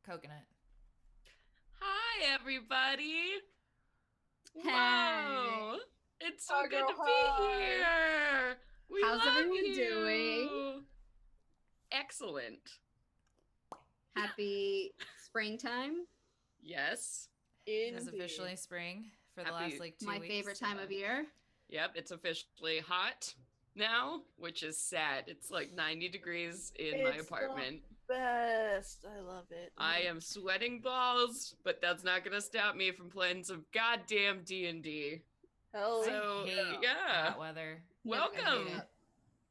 Coconut. Hi, everybody. Hey. Whoa. It's so Hi, good girl, to hi. be here. We How's love everyone you. doing? Excellent. Happy springtime. Yes. It is officially spring for the last 2 weeks. My favorite time of year. Yep, it's officially hot now, which is sad. It's like 90 degrees in my apartment. The best. I love it. I am sweating balls, but that's not going to stop me from playing some goddamn D&D. Hell So, I hate yeah. hot weather. Welcome.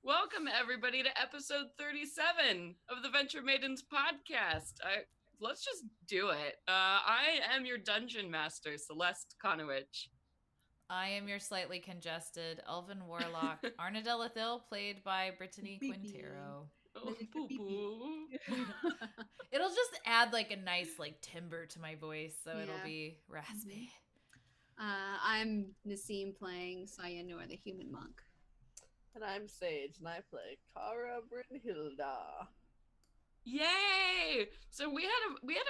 Welcome, everybody, to episode 37 of the Venture Maidens podcast. Let's just do it. I am your dungeon master, Celeste Konowich. I am your slightly congested elven warlock, Arnadella Thill, played by Brittany Quintero. Oh, boo-boo. It'll just add like a nice like timbre to my voice, so it'll Yeah. be raspy. I'm Nassim playing Sayanor, the human monk. And I'm Sage, and I play Kara Brynhilda. Yay! So we had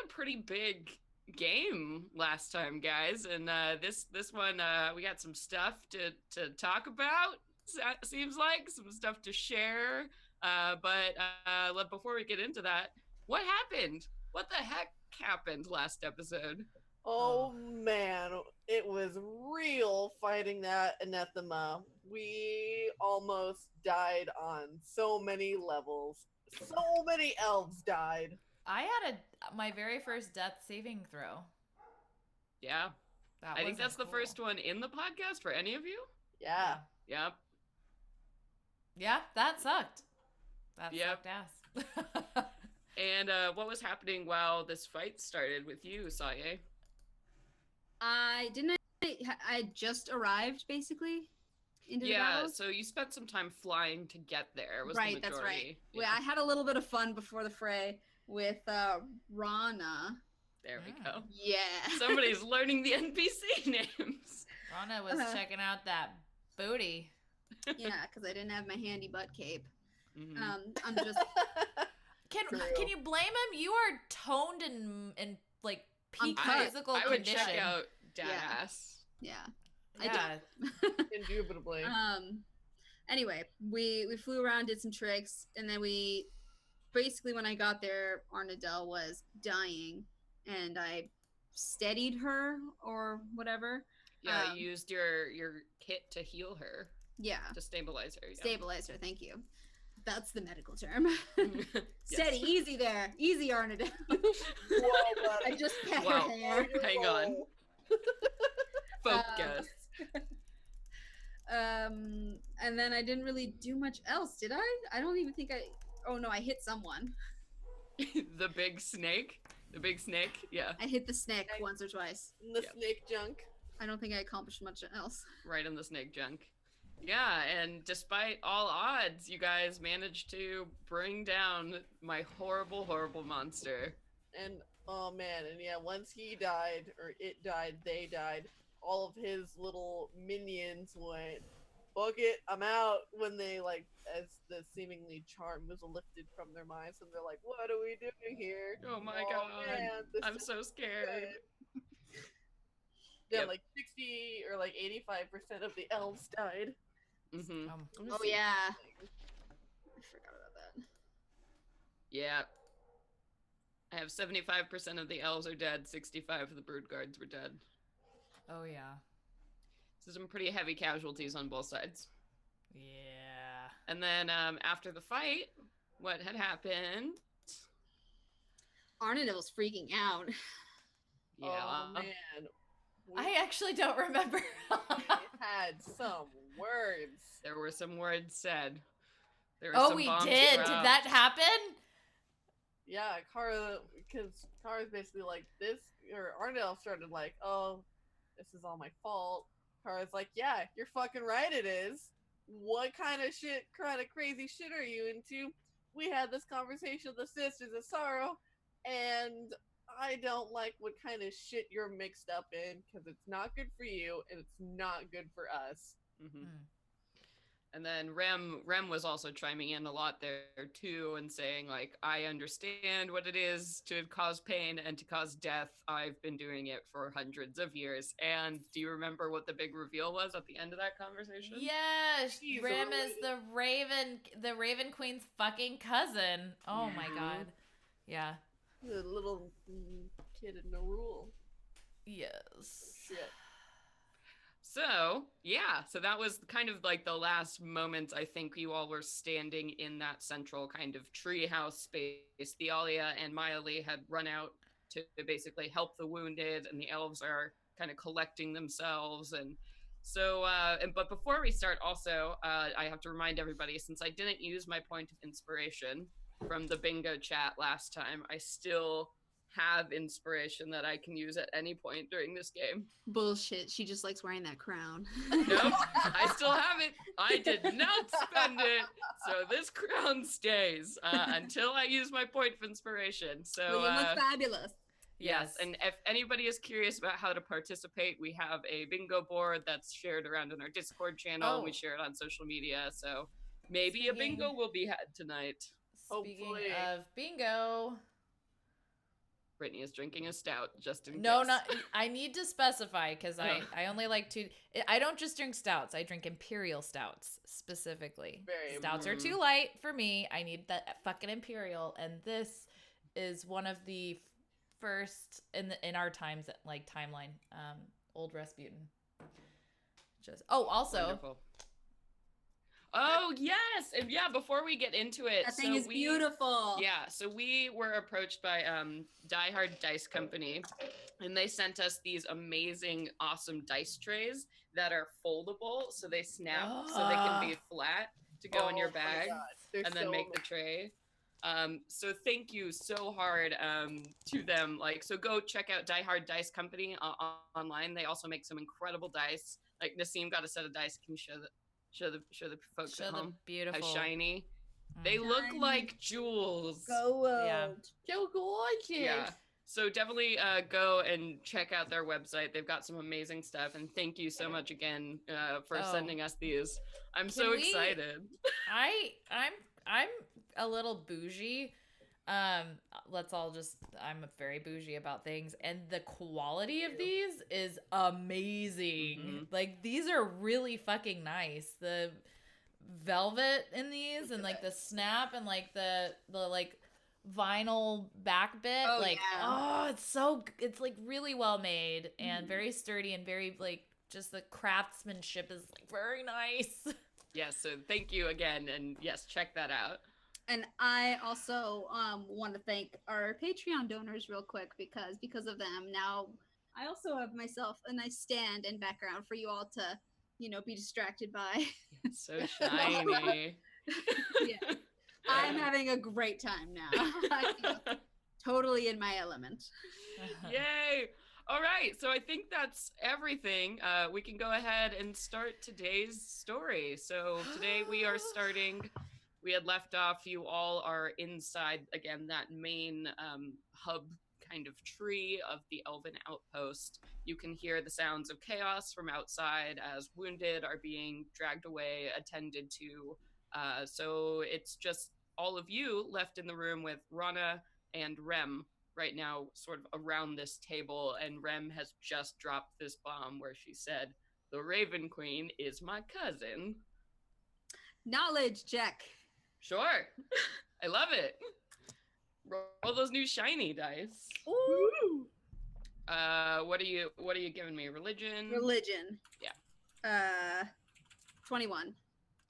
a pretty big game last time, guys, and this one we got some stuff to talk about. Seems like some stuff to share. But before we get into that, what happened? What the heck happened last episode? Oh man, it was real fighting that anathema. We almost died on so many levels. So many elves died. I had my very first death saving throw. Yeah. I think that's cool. the first one in the podcast for any of you. Yeah. Yep. Yeah, that sucked. That Yep. sucked ass. And what was happening while this fight started with you, Saye? I just arrived basically into the battle. So you spent some time flying to get there. Was Right, the that's majority. right. Yeah. I had a little bit of fun before the fray with Rana. There we go. Yeah. Somebody's learning the NPC names. Rana was checking out that booty. Yeah, because I didn't have my handy butt cape. Mhm. I'm just Can you blame him? You are toned and like peak physical I would condition. check out Dadass. yeah. Yeah. Indubitably. Anyway, we flew around, did some tricks, and then we basically when I got there, Arnadell was dying, and I steadied her or whatever. Yeah, you used your kit to heal her. Yeah. To stabilize her. Yeah. Stabilize her, thank you. That's the medical term. Yes. Steady, easy there. Easy, Arnadell. Whoa, buddy. I just pet Wow. her hair. Hang on. Focus. And then I didn't really do much else, did I? I don't even think oh no, I hit someone. The big snake. The big snake. Yeah. I hit the snake once or twice. The Yep. snake junk. I don't think I accomplished much else. Right in the snake junk. Yeah, and despite all odds, you guys managed to bring down my horrible, horrible monster. And oh man, and yeah, once he died, or it died, they died, all of his little minions went, "Fuck it, I'm out," when they, like, as the seemingly charm was lifted from their minds, and they're like, "What are we doing here? Oh my god. Man, this I'm is so scared. good." Then Yep. like 60 or like 85% of the elves died. Mm-hmm. Oh yeah. I forgot about that. Yeah. I have 75% of the elves are dead, 65 of the brood guards were dead. Oh yeah. So some pretty heavy casualties on both sides. Yeah. And then after the fight, what had happened? Arnadell was freaking out. Yeah. Oh man. I actually don't remember. Had some words. There were some words said. There were Oh, some we bombs did. dropped. Did that happen? Yeah, Kara, because Kara's basically like this, or Arnell started like, "Oh, this is all my fault." Kara's like, "Yeah, you're fucking right, it is. What kind of crazy shit are you into? We had this conversation with the Sisters of Sorrow, and I don't like what kind of shit you're mixed up in, because it's not good for you, and it's not good for us." Mm-hmm. And then Rem was also chiming in a lot there too and saying like, I understand what it is to cause pain and to cause death. I've been doing it for hundreds of years. And do you remember what the big reveal was at the end of that conversation? Yes, He's Rem is related. the Raven Queen's fucking cousin. Oh my Mhm. god. Yeah. The little kid in no rule. Yes. Shit. So, yeah, so that was kind of like the last moment I think you all were standing in that central kind of treehouse space. Thealia and Miley had run out to basically help the wounded, and the elves are kind of collecting themselves. And so, but before we start, also, I have to remind everybody, since I didn't use my point of inspiration from the bingo chat last time, I still have inspiration that I can use at any point during this game. Bullshit. She just likes wearing that crown. Nope, I still have it. I did not spend it, so this crown stays until I use my point of inspiration. So Well, you look fabulous. yes, and if anybody is curious about how to participate, we have a bingo board that's shared around in our Discord channel. We Oh. share it on social media, so maybe a Speaking- bingo will be had tonight. Speaking Hopefully. of bingo, Brittany is drinking a stout, just in no, case. not. I need to specify because I only like to. I don't just drink stouts. I drink imperial stouts specifically. Very Stouts are too light for me. I need that fucking imperial, and this is one of the first in our times like timeline. Old Rasputin. Just also. Wonderful. Oh yes, and yeah. Before we get into it, That thing is beautiful. Yeah, so we were approached by Die Hard Dice Company, and they sent us these amazing, awesome dice trays that are foldable, so they snap, so they can be flat to go in your bag, and then make the tray. So thank you so hard to them. Like, so go check out Die Hard Dice Company online. They also make some incredible dice. Like Nassim got a set of dice. Can you show the folks at home beautiful. how shiny? They look like jewels. Go Yeah. Go gorgeous. Yeah. So definitely go and check out their website. They've got some amazing stuff. And thank you so much again for sending us these. I'm so excited. I'm a little bougie. Let's all just I'm very bougie about things, and the quality of these is amazing. Mhm. Like these are really fucking nice. The velvet in these and like the snap and like the like vinyl back bit, Oh, like yeah. it's like really well made and very sturdy and very like just the craftsmanship is like very nice. Yes, so thank you again, and yes, check that out. And I also want to thank our Patreon donors real quick because of them now I also have myself a nice stand and background for you all to, be distracted by. So shiny. Yeah. I'm having a great time now. I feel totally in my element. Yay! All right, so I think that's everything. We can go ahead and start today's story. So today we are starting. We had left off. You all are inside again that main hub kind of tree of the Elven outpost. You can hear the sounds of chaos from outside as wounded are being dragged away, attended to. So it's just all of you left in the room with Rana and Rem right now, sort of around this table. And Rem has just dropped this bomb where she said, "The Raven Queen is my cousin." Knowledge check. Sure. I love it. Roll those new shiny dice. Ooh. What are you giving me? Religion? Religion. Yeah. 21.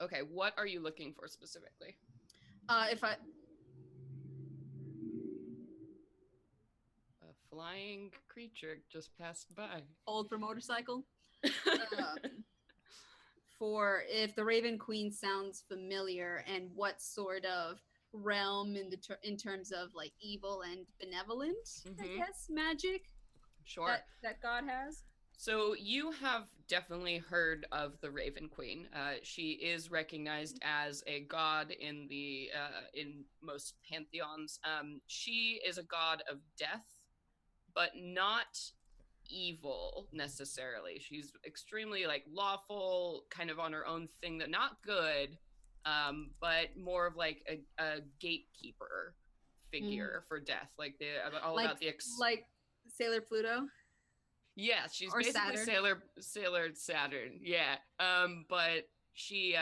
Okay, what are you looking for specifically? If I A flying creature just passed by. hold for motorcycle. For if the Raven Queen sounds familiar and what sort of realm in terms of like evil and benevolent, I Mhm. guess, magic Sure. that God has. So you have definitely heard of the Raven Queen. She is recognized as a god in the in most pantheons. She is a god of death, but not evil necessarily. She's extremely like lawful, kind of on her own thing, that not good, but more of like a gatekeeper figure for death, like all Like about the like Sailor Pluto yeah, she's or basically Saturn. Sailor Saturn. Yeah. But she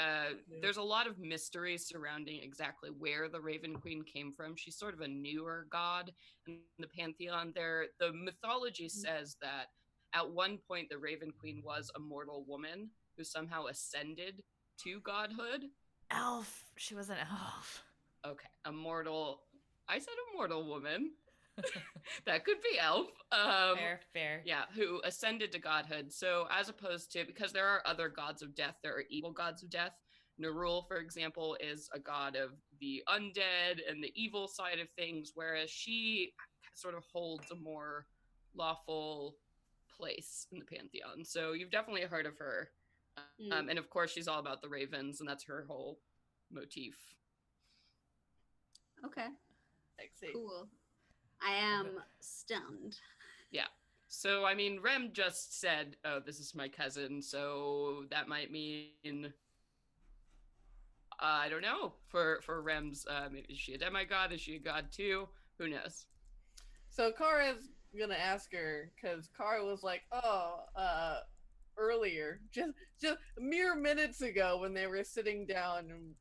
there's a lot of mystery surrounding exactly where the Raven Queen came from. She's sort of a newer god in the pantheon. The mythology says that at one point the Raven Queen was a mortal woman who somehow ascended to godhood. Elf. She was an elf. Okay, a mortal. I said a mortal woman. That could be elf. Fair. Yeah, who ascended to godhood. So as opposed to, because there are other gods of death, there are evil gods of death. Nerul, for example, is a god of the undead and the evil side of things, whereas she sort of holds a more lawful place in the pantheon. So you've definitely heard of her. And of course, she's all about the ravens, and that's her whole motif. Okay, Sexy. cool. I am stunned. Yeah. So, I mean, Rem just said, oh, this is my cousin, so that might mean, I don't know, for Rem's, is she a demigod? Is she a god too? Who knows? So Kara's gonna ask her, because Kara was like, earlier, just mere minutes ago when they were sitting down and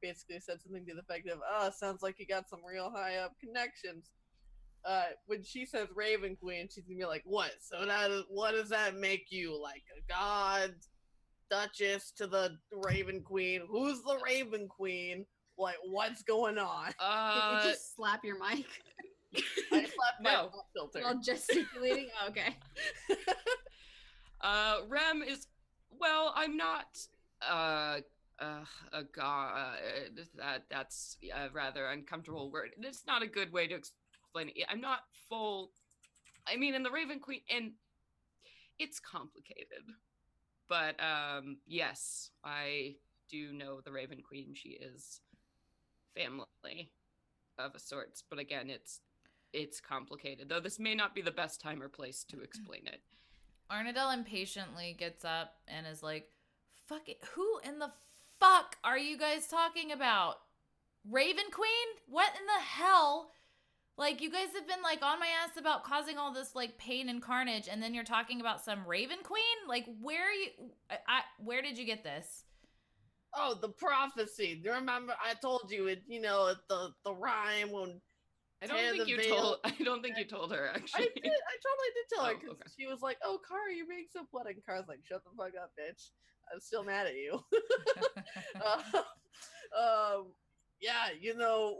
basically said something to the effect of, sounds like you got some real high up connections. When she says Raven Queen, she's gonna be like, what? So what does that make you? Like a god, duchess to the Raven Queen? Who's the Raven Queen? Like, what's going on? Did you just slap your mic I slapped my No. pop filter. while gesticulating? Oh, okay. Rem is, well, I'm not, a god. That's a rather uncomfortable word. It's not a good way to explain it. I'm not full. I mean, in the Raven Queen, and it's complicated. But yes, I do know the Raven Queen. She is family of a sorts. But again, it's complicated. Though this may not be the best time or place to explain it. Arnadel impatiently gets up and is like, fuck it. Who in the fuck are you guys talking about? Raven Queen? What in the hell? Like, you guys have been, like, on my ass about causing all this, like, pain and carnage, and then you're talking about some Raven Queen? Like, where did you get this? Oh, the prophecy. Do you remember I told you it, the rhyme when I don't think you told her, actually. I totally did tell her, Oh, because okay. she was like, oh, Kara, you're being so bloody. And Kara's like, shut the fuck up, bitch. I'm still mad at you. Yeah,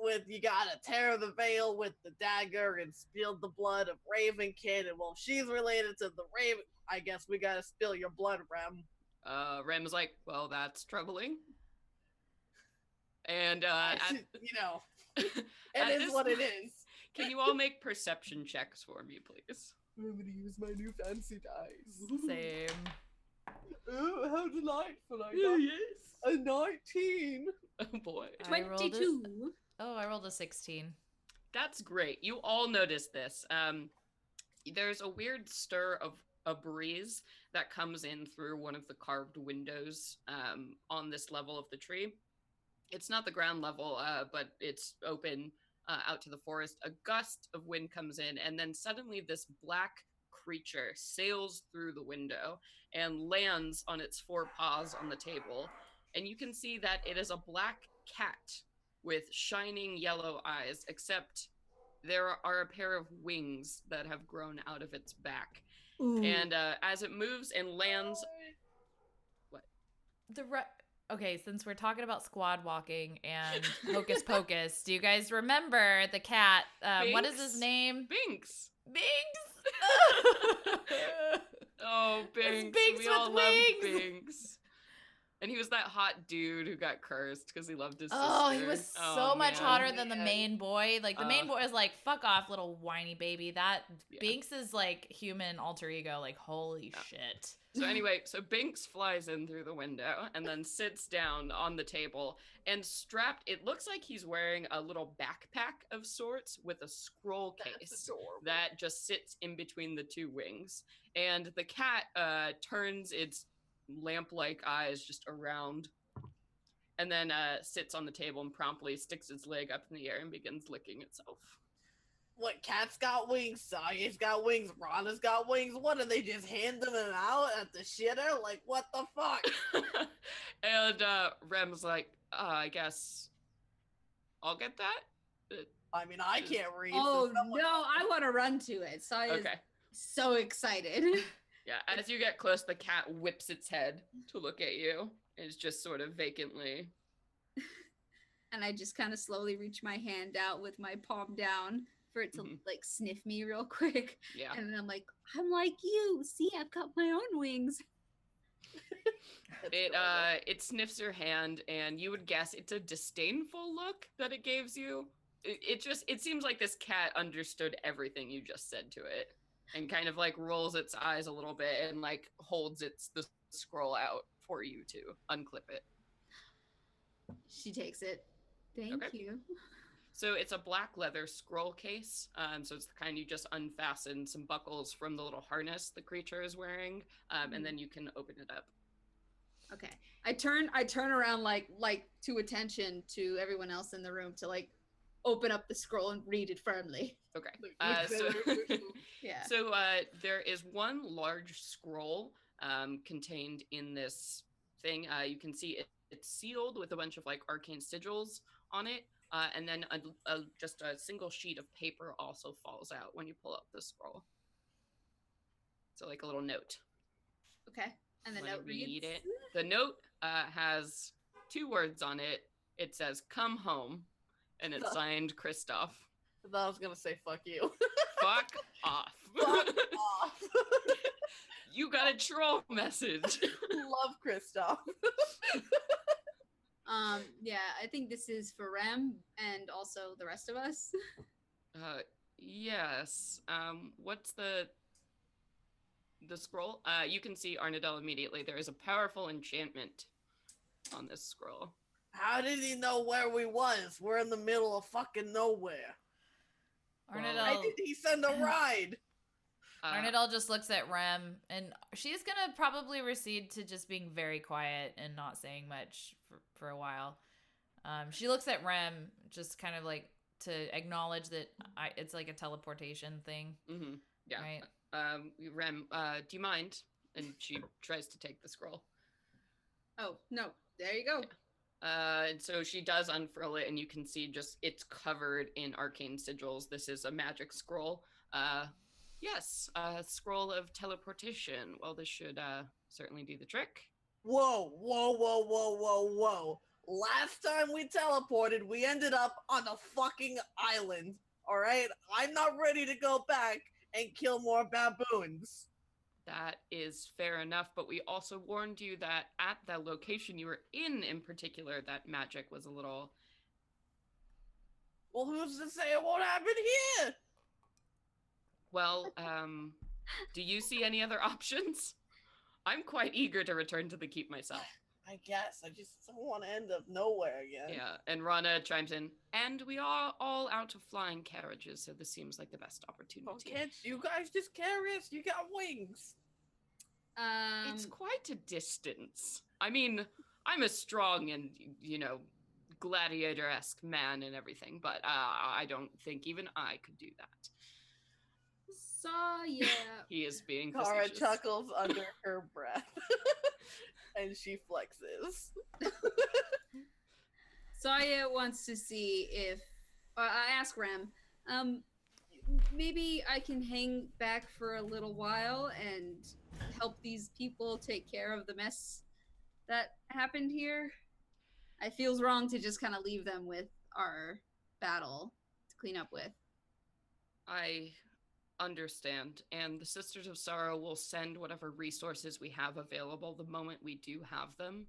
with you gotta tear the veil with the dagger and spill the blood of Raven Kid, and well, she's related to the Raven. I guess we gotta spill your blood, Rem. Rem's like, well, that's troubling. And it is what it is. Can you all make perception checks for me, please? I'm gonna use my new fancy dice. Same. Oh, how delightful! I got a 19. Oh boy. I rolled 22. I rolled a 16. That's great. You all noticed this. There's a weird stir of a breeze that comes in through one of the carved windows on this level of the tree. It's not the ground level, but it's open out to the forest. A gust of wind comes in, and then suddenly this black creature sails through the window and lands on its four paws on the table. And you can see that it is a black cat with shining yellow eyes, except there are a pair of wings that have grown out of its back. Ooh. And as it moves and lands... What? Okay, since we're talking about squad walking and hocus pocus, do you guys remember the cat? What is his name? Binks. Binks! Oh, Binks. Binks We with all wings. love Binks. And he was that hot dude who got cursed because he loved his sister. Oh, he was so Oh, much man. hotter than the Man. main boy. Like the main boy was like, "Fuck off, little whiny baby." That Yeah. Binks is like human alter ego. Like, holy shit. So anyway, so Binks flies in through the window and then sits down on the table and strapped, it looks like he's wearing a little backpack of sorts with a scroll case that just sits in between the two wings. And the cat turns its lamp-like eyes just around and then sits on the table and promptly sticks its leg up in the air and begins licking itself. What, cat's got wings, Saya's got wings, Rana's got wings? What, are they just handing them out at the shitter? Like, what the fuck? And Rem's like, I guess I'll get that? I mean, I can't read. Oh so someone- no, I want to run to it. Saya's Okay. so excited. Yeah, as you get close, the cat whips its head to look at you. It's just sort of vacantly. And I just kind of slowly reach my hand out with my palm down for it to like sniff me real quick. Yeah. And then I'm like you. See, I've got my own wings. It sniffs your hand, and you would guess it's a disdainful look that it gives you. It seems like this cat understood everything you just said to it, and kind of like rolls its eyes a little bit and like holds the scroll out for you to unclip it. She takes it. Thank you. So it's a black leather scroll case. So it's the kind you just unfasten some buckles from the little harness the creature is wearing, and then you can open it up. Okay. I turn around like to attention to everyone else in the room to like open up the scroll and read it firmly. Okay. Yeah. So there is one large scroll contained in this thing. You can see it's sealed with a bunch of like arcane sigils on it. And then just a single sheet of paper also falls out when you pull up the scroll. So like a little note. Okay. And the Wanna note read reads. it. The note has 2 words on it. It says "Come home," and it's signed Kristoff. I thought I was gonna say fuck you. Fuck off. Fuck off. You got a troll message. Love Kristoff. Yeah, I think this is for Rem and also the rest of us. Yes. What's the scroll? You can see Arnadel immediately. There is a powerful enchantment on this scroll. How did he know where we was? We're in the middle of fucking nowhere. Arnadel, Why did he send a ride? Arnadel just looks at Rem, and she's gonna probably recede to just being very quiet and not saying much for a while. She looks at Rem, just kind of like to acknowledge that it's like a teleportation thing. Mm-hmm. Yeah. Right. Rem, do you mind? And she tries to take the scroll. Oh, no. There you go. And so she does unfurl it, and you can see just it's covered in arcane sigils. This is a magic scroll. Yes, a scroll of teleportation. Well, this should certainly do the trick. Whoa. Last time we teleported, we ended up on a fucking island. Alright? I'm not ready to go back and kill more baboons. That is fair enough, but we also warned you that at the location you were in particular, that magic was a little... Well, who's to say it won't happen here? Well, do you see any other options? I'm quite eager to return to the keep myself. I guess. I just don't want to end up nowhere again. Yeah, and Rana chimes in, and we are all out of flying carriages, so this seems like the best opportunity. Oh, can't you guys just carry us? You got wings. It's quite a distance. I mean, I'm a strong and, gladiator-esque man and everything, but I don't think even I could do that. Yeah. He is being Kara facetious. chuckles under her breath. And she flexes. Saya wants to see if I ask Rem, maybe I can hang back for a little while and help these people take care of the mess that happened here. It feels wrong to just kind of leave them with our battle to clean up with. I understand, and the Sisters of Sorrow will send whatever resources we have available the moment we do have them.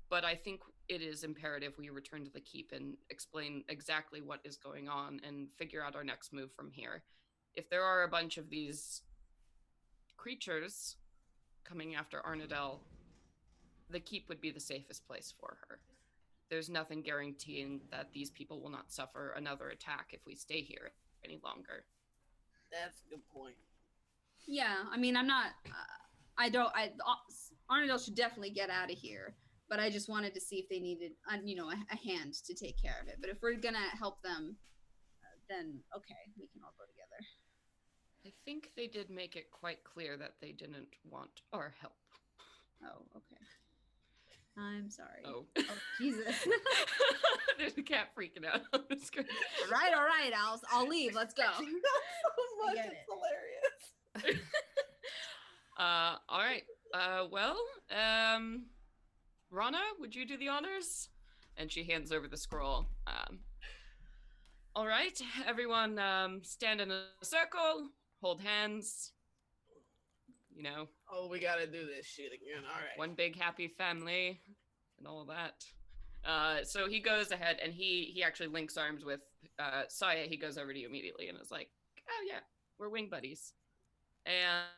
but I think it is imperative we return to the keep and explain exactly what is going on and figure out our next move from here. If there are a bunch of these creatures coming after Arnadel, the keep would be the safest place for her. There's nothing guaranteeing that these people will not suffer another attack if we stay here any longer. That's a good point. Yeah, I mean, I'm not. Arnadel should definitely get out of here. But I just wanted to see if they needed, a hand to take care of it. But if we're gonna help them, then okay, we can all go together. I think they did make it quite clear that they didn't want our help. Oh, okay. I'm sorry. Oh, Jesus. There's a cat freaking out on the screen. all right. I'll leave. Let's go. so much. get It's it. hilarious. All right. Well, Rana, would you do the honors? And she hands over the scroll. All right, everyone, stand in a circle, hold hands. You know. Oh, we gotta do this shit again. All right. One big happy family, and all of that. So he goes ahead and he actually links arms with Saya. He goes over to you immediately and is like, "Oh yeah, we're wing buddies."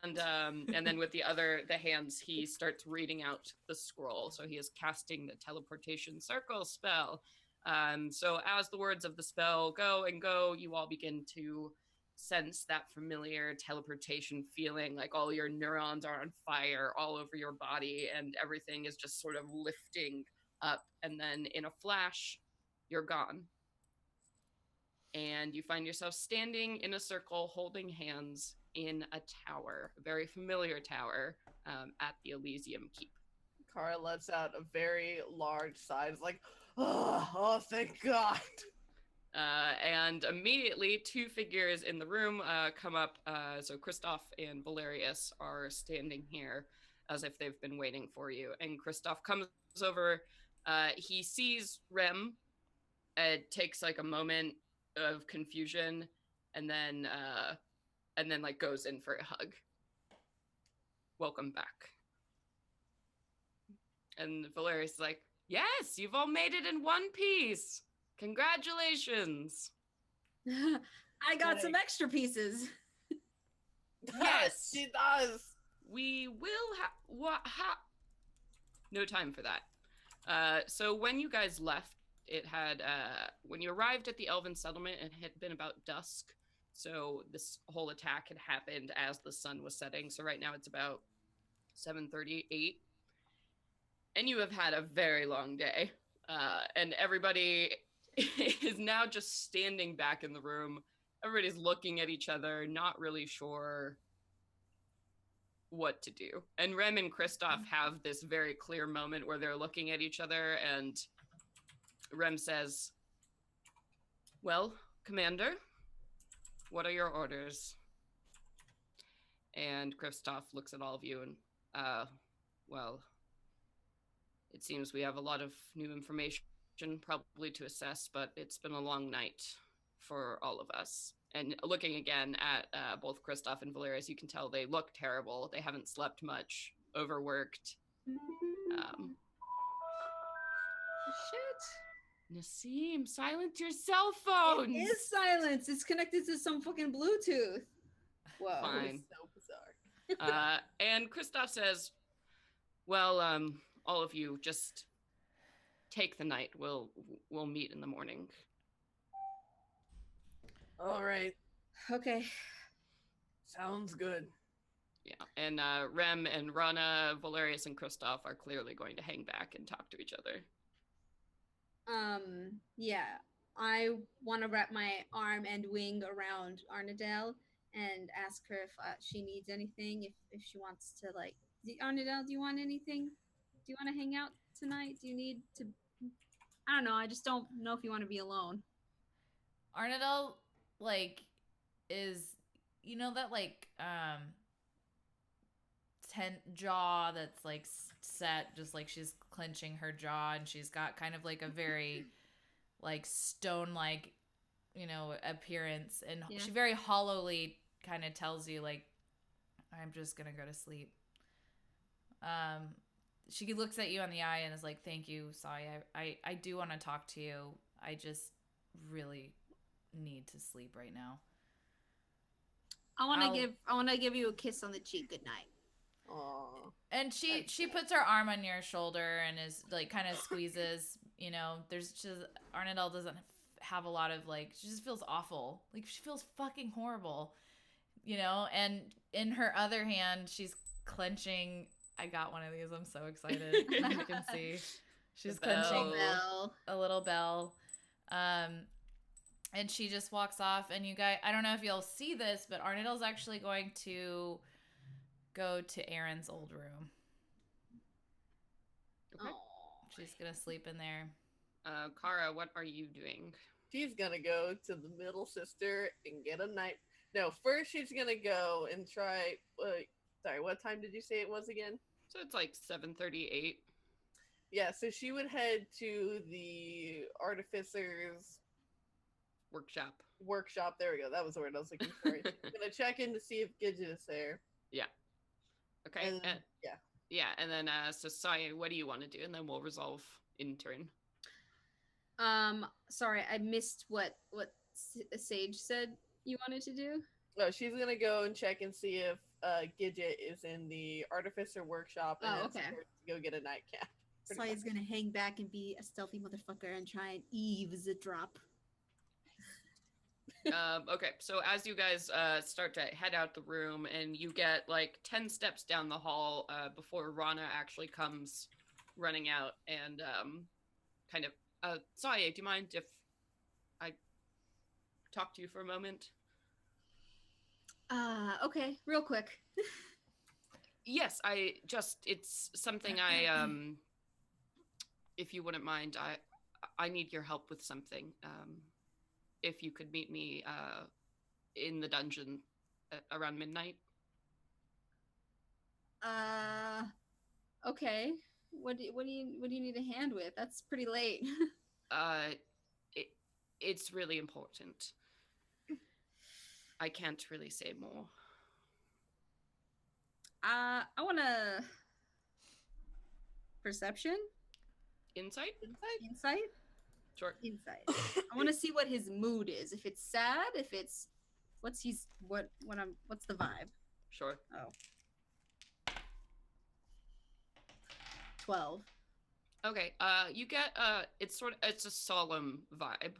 And then with the hands, he starts reading out the scroll. So he is casting the teleportation circle spell. So as the words of the spell go and go, you all begin to sense that familiar teleportation feeling, like all your neurons are on fire all over your body and everything is just sort of lifting up. And then in a flash, you're gone. And you find yourself standing in a circle, holding hands in a tower, a very familiar tower at the Elysium Keep. Kara lets out a very large sigh. It's like, oh, thank God. And immediately, two figures in the room come up. So Kristoff and Valerius are standing here as if they've been waiting for you. And Kristoff comes over. He sees Rem. It takes like a moment of confusion, and then like goes in for a hug. Welcome back. And Valerius is like, yes, you've all made it in one piece. Congratulations. I got some extra pieces. Yes. She does. We will no time for that. So when you guys left, it had when you arrived at the Elven settlement, it had been about dusk. So this whole attack had happened as the sun was setting. So right now it's about 7:38. And you have had a very long day. And everybody is now just standing back in the room. Everybody's looking at each other, not really sure what to do. And Rem and Kristoff have this very clear moment where they're looking at each other, and Rem says, well, Commander, what are your orders? And Kristoff looks at all of you and, well, it seems we have a lot of new information probably to assess, but it's been a long night for all of us. And looking again at both Kristoff and Valerius, you can tell they look terrible. They haven't slept much, overworked. Shit. Nassim, silence your cell phones! It is silence. It's connected to some fucking Bluetooth. Whoa. Fine. So bizarre. And Kristoff says, well, all of you, just take the night. We'll meet in the morning. All right. Okay. Sounds good. Yeah, and Rem and Rana, Valerius and Kristoff are clearly going to hang back and talk to each other. Yeah. I want to wrap my arm and wing around Arnadel and ask her if she needs anything, if she wants to, like... Arnadel, do you want anything? Do you want to hang out tonight? Do you need to... I don't know, I just don't know if you want to be alone. Arnadel, like, is... You know that, like, tent jaw that's, like, set, just, like, she's clenching her jaw, and she's got kind of, like, a very, like, stone-like, you know, appearance, and Yeah. she very hollowly kind of tells you, like, I'm just gonna go to sleep. she looks at you in the eye and is like, "Thank you, Sai. I do want to talk to you. I just really need to sleep right now." I want I'll- to give you a kiss on the cheek. Good night. Aw. And she That's she nice. puts her arm on your shoulder and is like kind of squeezes. You know, there's just Arnadelle doesn't have a lot of like. She just feels awful. Like she feels fucking horrible. You know, and in her other hand, she's clenching. I got one of these. I'm so excited. You can see she's The bell. clenching Bell. a little bell. And she just walks off. And you guys, I don't know if you'll see this, but Arnadelle's actually going to go to Aaron's old room. Okay. She's gonna sleep in there. Kara, what are you doing? She's gonna go to the middle sister and get a night. No, first she's gonna go and try. Sorry, what time did you say it was again? So it's like 7:38. Yeah, so she would head to the artificer's Workshop. workshop. There we go. That was the word I was looking for. She's gonna check in to see if Gidget is there. Okay. And, And, yeah. yeah, and then so Sai, what do you want to do? And then we'll resolve in turn. Sorry, I missed what Sage said you wanted to do. No, she's gonna go and check and see if Gidget is in the artificer workshop and Oh, then okay. start to go get a nightcap. Pretty Saya's gonna hang back and be a stealthy motherfucker and try and eavesdrop. Okay, so as you guys start to head out the room, and you get like 10 steps down the hall before Rana actually comes running out and kind of, Saya, do you mind if I talk to you for a moment? Okay, real quick. Yes, it's something if you wouldn't mind, I need your help with something. If you could meet me in the dungeon around midnight. Okay. What do you need a hand with? That's pretty late. It's really important. I can't really say more. I wanna perception, Insight? insight, Sure. insight. I want to see what his mood is. If it's sad, if it's what's the vibe? Sure. Oh. 12. Okay. You get it's a solemn vibe.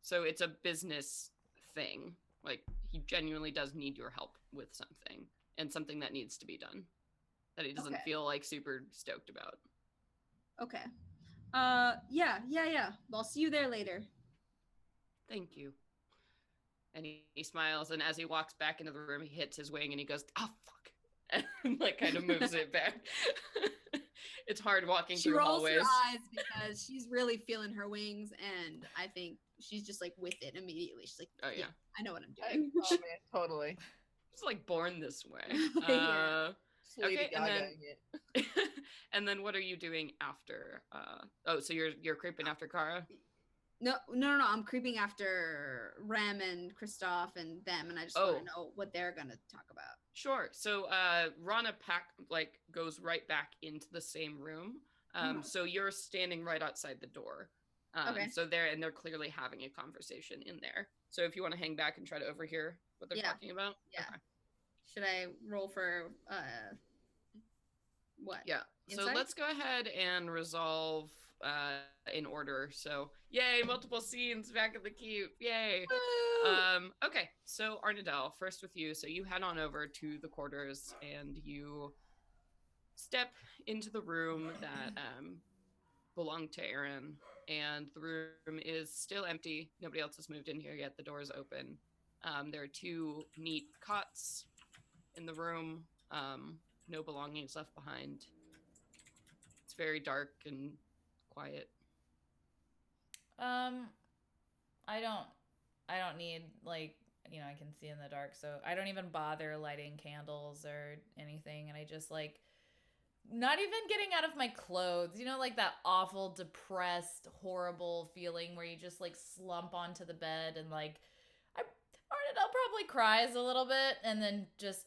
So it's a business thing. Like he genuinely does need your help with something, and something that needs to be done that he doesn't Okay. feel like super stoked about. Okay. Yeah. I'll see you there later. Thank you. And he smiles, and as he walks back into the room, he hits his wing and he goes, "Oh fuck," and like kind of moves it back. It's hard walking She through rolls hallways. her eyes because she's really feeling her wings, and I think she's just like with it immediately. She's like, Oh yeah, I know what I'm Oh doing. man, totally. it's like born this way. Yeah. Lady Okay, and then- Gaga-ing it. And then what are you doing after? So you're creeping after Kara? No. I'm creeping after Rem and Kristoff and them, and I just want Oh. to know what they're gonna talk about. Sure. So Rana goes right back into the same room. Mhm. So you're standing right outside the door. Okay. So they're clearly having a conversation in there. So if you want to hang back and try to overhear what they're Yeah. talking about. Yeah. Okay. Should I roll for what? Yeah. So Insight? let's go ahead and resolve in order. So yay, multiple scenes back at the keep. Yay. Okay, so Arnadelle, first with you. So you head on over to the quarters and you step into the room that belonged to Aaron, and the room is still empty. Nobody else has moved in here yet. The door is open. There are 2 neat cots in the room. No belongings left behind. It's very dark and quiet. I don't need like, you know, I can see in the dark, so I don't even bother lighting candles or anything, and I just like not even getting out of my clothes, you know, like that awful depressed horrible feeling where you just like slump onto the bed and like Arnadelle probably cries a little bit and then just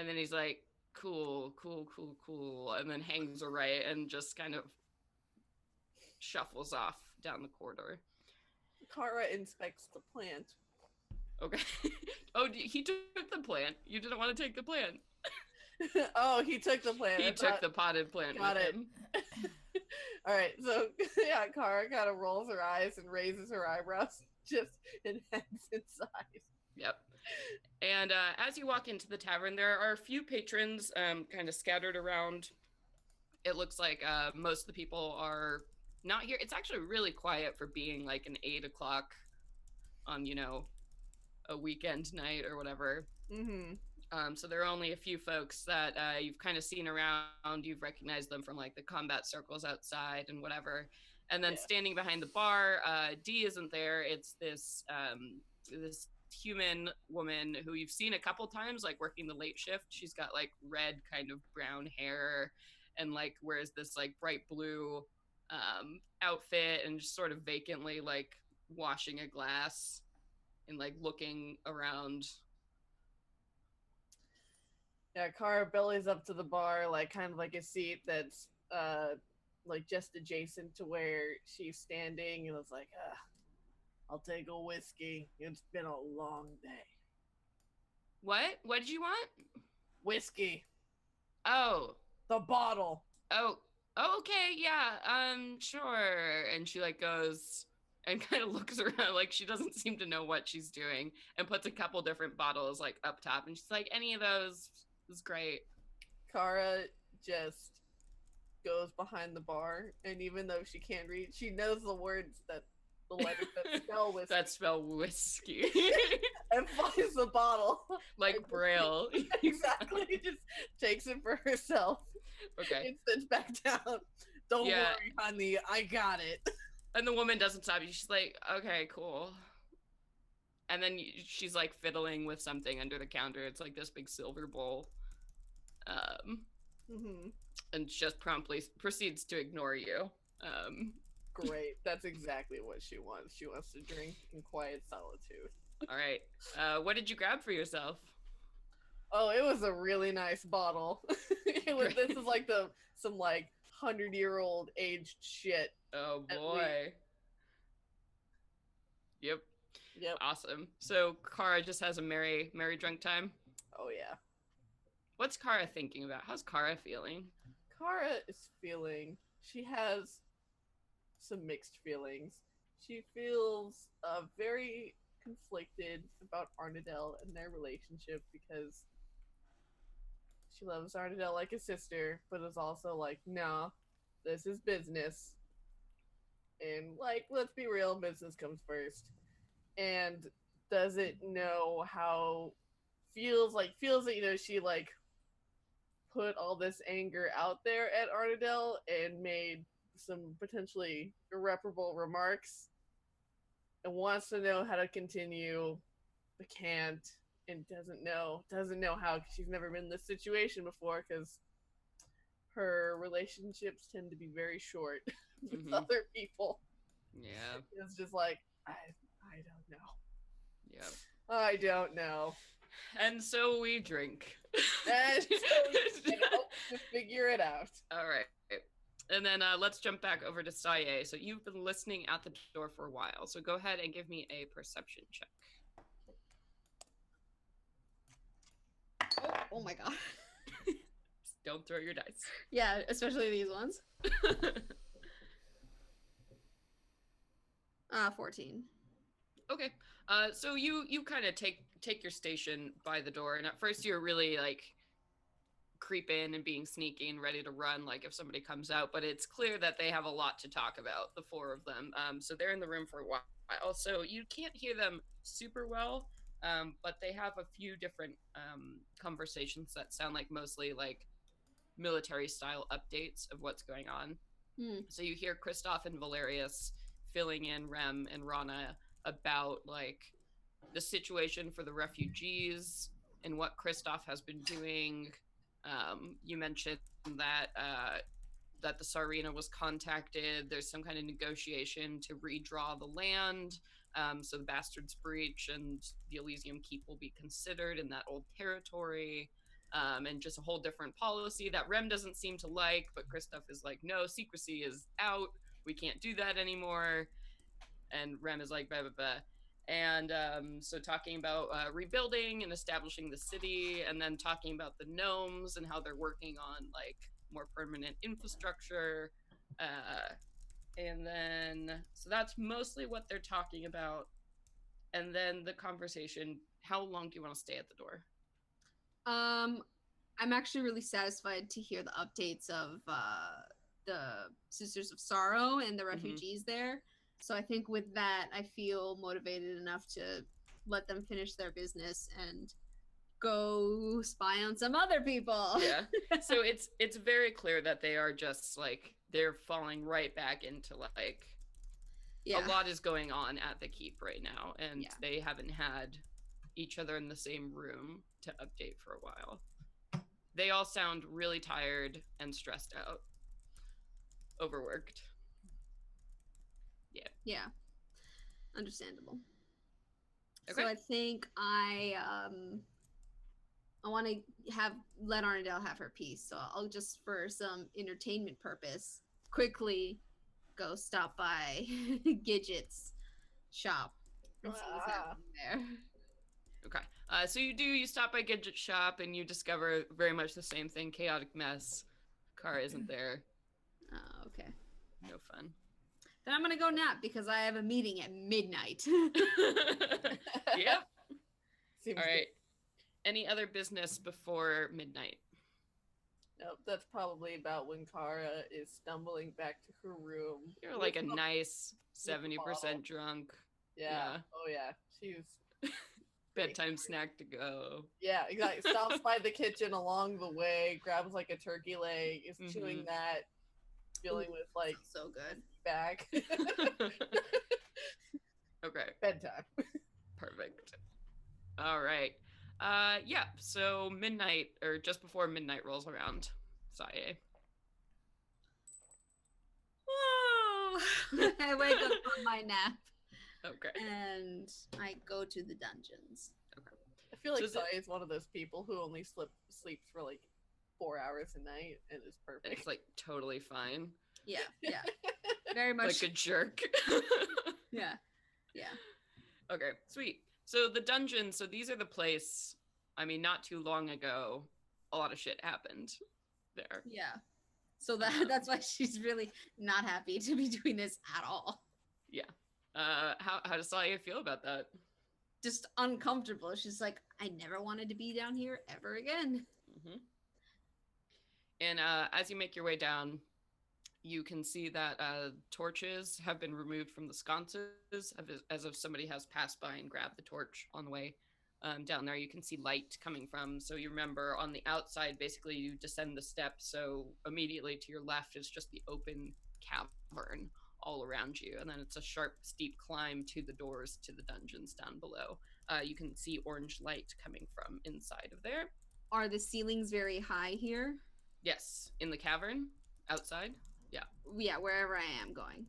And then he's like, cool, cool, cool, cool. And then hangs a right and just kind of shuffles off down the corridor. Kara inspects the plant. Okay. Oh, he took the plant. You didn't want to take the plant. Oh, he took the plant. He took the potted plant Got with it. him. All right, so yeah, Kara kind of rolls her eyes and raises her eyebrows, just enhance in size. Yep. And as you walk into the tavern, there are a few patrons kind of scattered around. It looks like most of the people are not here. It's actually really quiet for being like an 8 o'clock on, a weekend night or whatever. Mm-hmm. So there are only a few folks that you've kind of seen around. You've recognized them from like the combat circles outside and whatever. And then standing behind the bar, Dee isn't there. It's this this human woman who you've seen a couple times, like working the late shift. She's got like red kind of brown hair and like wears this like bright blue outfit and just sort of vacantly like washing a glass and like looking around. Yeah, Kara bellies up to the bar, like kind of like a seat that's like just adjacent to where she's standing, and it's like, I'll take a whiskey. It's been a long day. What did you want? Whiskey. Oh, The bottle. oh, okay, yeah, sure. And she like goes and kind of looks around, like she doesn't seem to know what she's doing, and puts a couple different bottles like up top, and she's like, any of those is great. Kara just goes behind the bar, and even though she can't read, she knows the words that the letters that spell whiskey. That spell whiskey. And finds the bottle. Like Braille. Exactly. Just takes it for herself. Okay. And sits back down. Don't Yeah. worry, honey. I got it. And the woman doesn't stop you. She's like, okay, cool. And then she's like fiddling with something under the counter. It's like this big silver bowl. And just promptly proceeds to ignore you. Great. That's exactly what she wants. She wants to drink in quiet solitude. All right. What did you grab for yourself? Oh, it was a really nice bottle. This is like some like 100-year-old aged shit. Oh boy. Yep. Awesome. So Kara just has a merry drunk time. Oh yeah. What's Kara thinking about? How's Kara feeling? Kara is feeling. She has some mixed feelings. She feels very conflicted about Arnadell and their relationship because she loves Arnadell like a sister, but is also like, nah, this is business. And like, let's be real, business comes first. And doesn't know how feels that, she like put all this anger out there at Arnadell and made some potentially irreparable remarks and wants to know how to continue but can't, and doesn't know how, because she's never been in this situation before, because her relationships tend to be very short with other people. Yeah. It's just like, I don't know. Yep. I don't know. And so we drink. And so we hope to figure it out. All right. And then let's jump back over to Saye. So you've been listening at the door for a while. So go ahead and give me a perception check. Oh my god. Don't throw your dice. Yeah, especially these ones. 14. Okay. So you kind of take your station by the door, and at first you're really like creep in and being sneaky and ready to run like if somebody comes out, but it's clear that they have a lot to talk about, the four of them. So they're in the room for a while. So you can't hear them super well, but they have a few different conversations that sound like mostly like military style updates of what's going on. So you hear Kristoff and Valerius filling in Rem and Rana about like the situation for the refugees and what Kristoff has been doing. You mentioned that that the Tsarina was contacted. There's some kind of negotiation to redraw the land, so the Bastard's Breach and the Elysium Keep will be considered in that old territory. and just a whole different policy that Rem doesn't seem to like, but Kristoff is like, no, secrecy is out. We can't do that anymore. And Rem is like, blah, blah, blah. And so talking about rebuilding and establishing the city, and then talking about the gnomes and how they're working on like more permanent infrastructure. And then, so that's mostly what they're talking about. And then the conversation, how long do you want to stay at the door? I'm actually really satisfied to hear the updates of the Sisters of Sorrow and the refugees there. So I think with that, I feel motivated enough to let them finish their business and go spy on some other people. Yeah. So it's very clear that they are just like, they're falling right back into like, a lot is going on at the keep right now, and they haven't had each other in the same room to update for a while. They all sound really tired and stressed out, overworked. Yeah, understandable. Okay. So I think I want to let Arnadale have her piece. So I'll just, for some entertainment purpose, quickly go stop by Gidget's shop and see what's happening there. Okay. So you stop by Gidget's shop and you discover very much the same thing, chaotic mess. Kara isn't there. Oh, okay. No fun. Then I'm going to go nap because I have a meeting at midnight. Yep. Seems all right. Any other business before midnight? Nope, that's probably about when Kara is stumbling back to her room. You're like a nice 70% drunk. Yeah. Oh yeah. She's bedtime snack to go. Yeah, exactly. Stops by the kitchen along the way, grabs like a turkey leg, is chewing that, dealing with like so good back. Okay. Bedtime. Perfect. All right. Yeah, so midnight, or just before midnight rolls around. Saye. Oh, I wake up from my nap. Okay. And I go to the dungeons. Okay. I feel like Saye is one of those people who only sleeps for like 4 hours a night and is perfect. It's like totally fine. Yeah. Very much like a jerk. Yeah. Okay, sweet. So the dungeon, so these are the place, I mean, not too long ago, a lot of shit happened there. Yeah. So that's why she's really not happy to be doing this at all. Yeah. How does Saye feel about that? Just uncomfortable. She's like, I never wanted to be down here ever again. And as you make your way down, you can see that torches have been removed from the sconces, as if somebody has passed by and grabbed the torch on the way down there. You can see light coming from, so you remember on the outside, basically you descend the steps, so immediately to your left is just the open cavern all around you, and then it's a sharp, steep climb to the doors to the dungeons down below. You can see orange light coming from inside of there. Are the ceilings very high here? Yes, in the cavern, outside. Yeah, wherever I am going.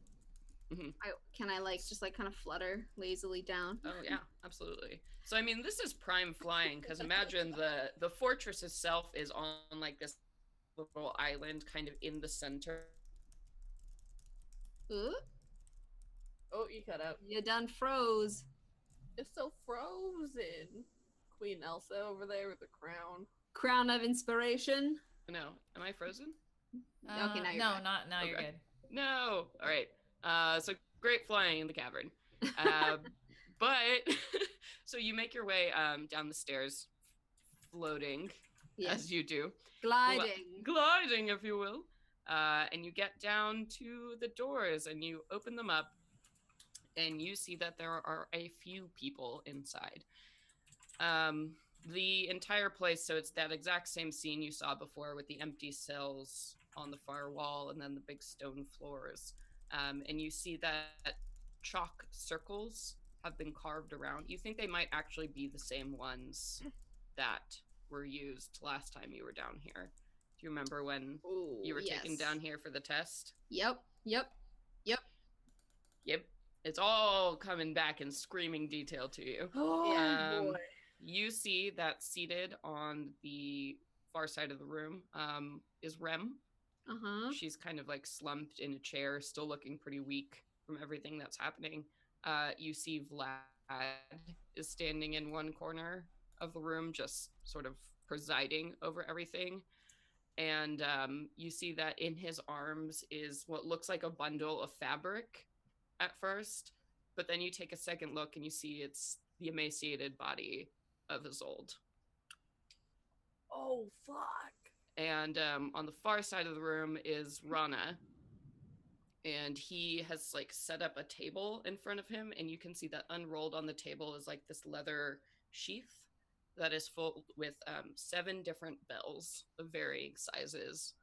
Can I just kind of flutter lazily down? Oh yeah, absolutely. So I mean, this is prime flying, because imagine the fortress itself is on like this little island kind of in the center. Ooh. Oh, you cut out. You done froze. It's so frozen. Queen Elsa over there with the crown. Crown of inspiration. No, am I frozen? Okay, now you're no, good. not now. Okay. You're good. No. All right. So great flying in the cavern. But so you make your way down the stairs, floating as you do, gliding, if you will. And you get down to the doors and you open them up, and you see that there are a few people inside. The entire place, so it's that exact same scene you saw before with the empty cells on the far wall and then the big stone floors. And you see that chalk circles have been carved around. You think they might actually be the same ones that were used last time you were down here. Do you remember when you were taken down here for the test? Yep. It's all coming back in screaming detail to you. Oh, boy. You see that seated on the far side of the room is Rem. Uh-huh. She's kind of like slumped in a chair, still looking pretty weak from everything that's happening. You see Vlad is standing in one corner of the room, just sort of presiding over everything. And you see that in his arms is what looks like a bundle of fabric at first, but then you take a second look and you see it's the emaciated body of Isolde. Oh fuck. And on the far side of the room is Rana, and he has like set up a table in front of him, and you can see that unrolled on the table is like this leather sheath that is full with 7 different bells of varying sizes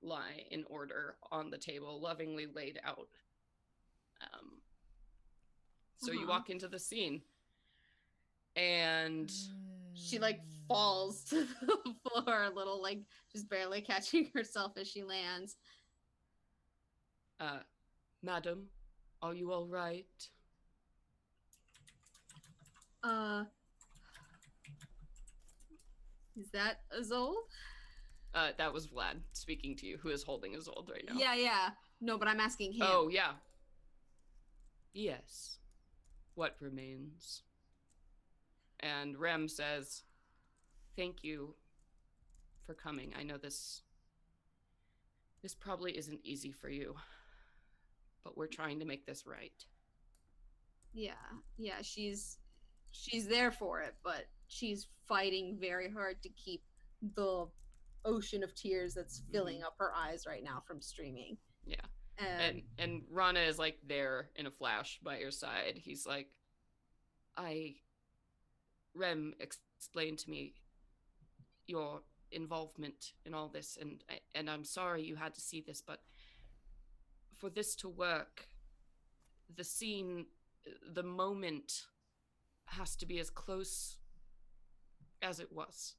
lie in order on the table, lovingly laid out. So you walk into the scene, and She like falls to the floor a little, like just barely catching herself as she lands. Madam, are you all right? Is that Isolde? That was Vlad speaking to you, who is holding Isolde right now. Yeah. No, but I'm asking him. Oh, yeah. Yes. What remains? And Rem says, thank you for coming. I know this probably isn't easy for you, but we're trying to make this right. Yeah, she's there for it, but she's fighting very hard to keep the ocean of tears that's filling up her eyes right now from streaming. Yeah. And Rana is like there in a flash by your side. He's like, Rem explained to me your involvement in all this, and I'm sorry you had to see this, but for this to work, the scene, the moment has to be as close as it was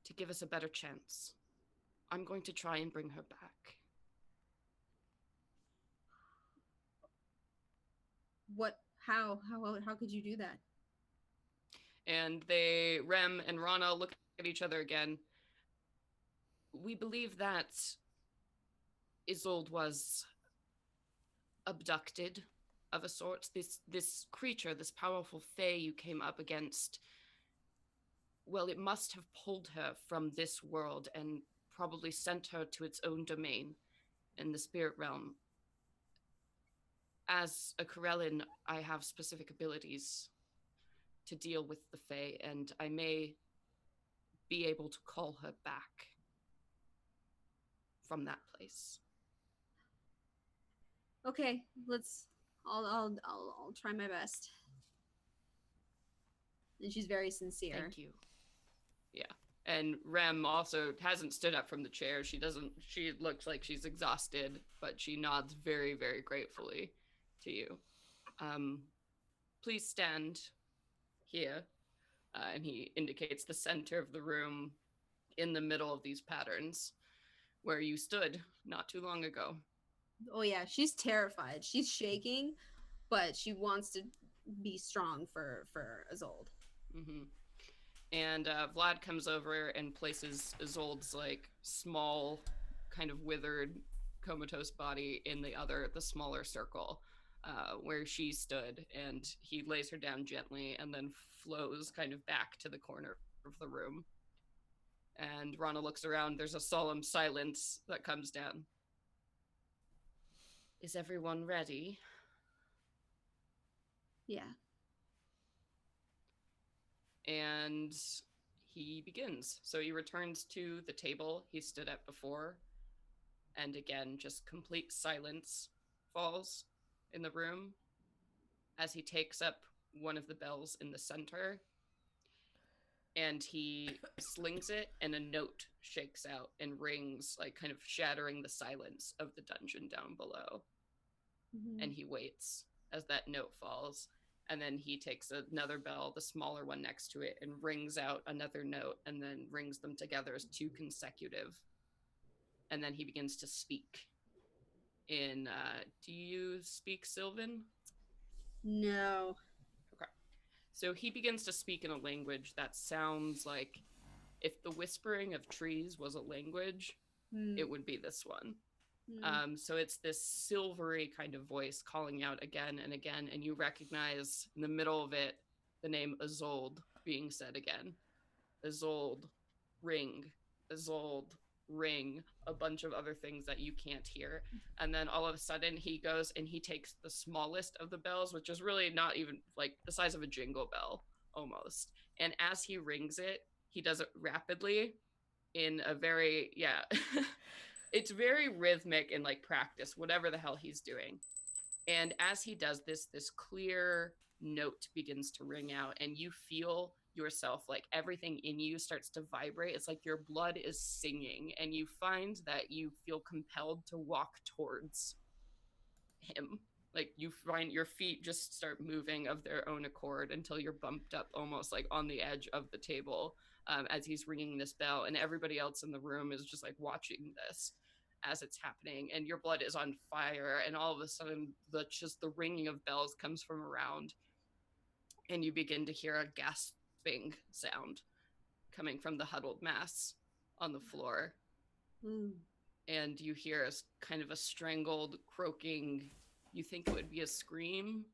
to give us a better chance. I'm going to try and bring her back. What? How could you do that? And Rem and Rana look at each other again. We believe that Isolde was abducted of a sort. This creature, this powerful fae you came up against, well, it must have pulled her from this world and probably sent her to its own domain in the spirit realm. As a Corellin, I have specific abilities to deal with the fae, and I may be able to call her back from that place. Okay, I'll try my best. And she's very sincere. Thank you. Yeah. And Rem also hasn't stood up from the chair. She looks like she's exhausted, but she nods very, very gratefully to you. Please stand here. And he indicates the center of the room in the middle of these patterns where you stood not too long ago. Oh yeah, she's terrified. She's shaking, but she wants to be strong for Isolde. Mm-hmm. And Vlad comes over and places Isolde's like small, kind of withered, comatose body in the smaller circle where she stood, and he lays her down gently and then flows kind of back to the corner of the room. And Rana looks around. There's a solemn silence that comes down. Is everyone ready? Yeah. And he begins. So he returns to the table he stood at before, and again, just complete silence falls in the room as he takes up one of the bells in the center, and he slings it, and a note shakes out and rings, like kind of shattering the silence of the dungeon down below. Mm-hmm. And he waits as that note falls. And then he takes another bell, the smaller one next to it, and rings out another note, and then rings them together as 2 consecutive. And then he begins to speak in, do you speak Sylvan? No. Okay. So he begins to speak in a language that sounds like if the whispering of trees was a language, it would be this one. So it's this silvery kind of voice calling out again and again, and you recognize in the middle of it the name Isolde being said again. Isolde, ring, Isolde, ring, a bunch of other things that you can't hear. And then all of a sudden he goes and he takes the smallest of the bells, which is really not even like the size of a jingle bell almost. And as he rings it, he does it rapidly in a very, it's very rhythmic and like practice, whatever the hell he's doing. And as he does this, this clear note begins to ring out, and you feel yourself, like everything in you starts to vibrate. It's like your blood is singing, and you find that you feel compelled to walk towards him. Like you find your feet just start moving of their own accord until you're bumped up almost like on the edge of the table as he's ringing this bell, and everybody else in the room is just like watching this as it's happening, and your blood is on fire, and all of a sudden the ringing of bells comes from around, and you begin to hear a gasping sound coming from the huddled mass on the floor. And you hear kind of a strangled croaking. You think it would be a scream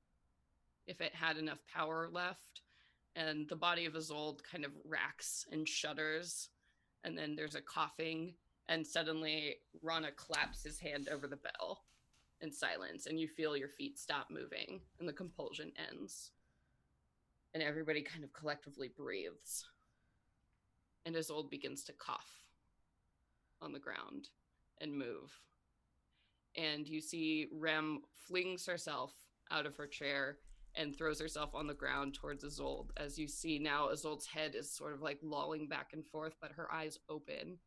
if it had enough power left. And the body of Isolde kind of racks and shudders, and then there's a coughing, and suddenly Rana claps his hand over the bell in silence, and you feel your feet stop moving, and the compulsion ends. And everybody kind of collectively breathes. And Isolde begins to cough on the ground and move. And you see Rem flings herself out of her chair and throws herself on the ground towards Isolde, as you see now Isolde's head is sort of like lolling back and forth, but her eyes open.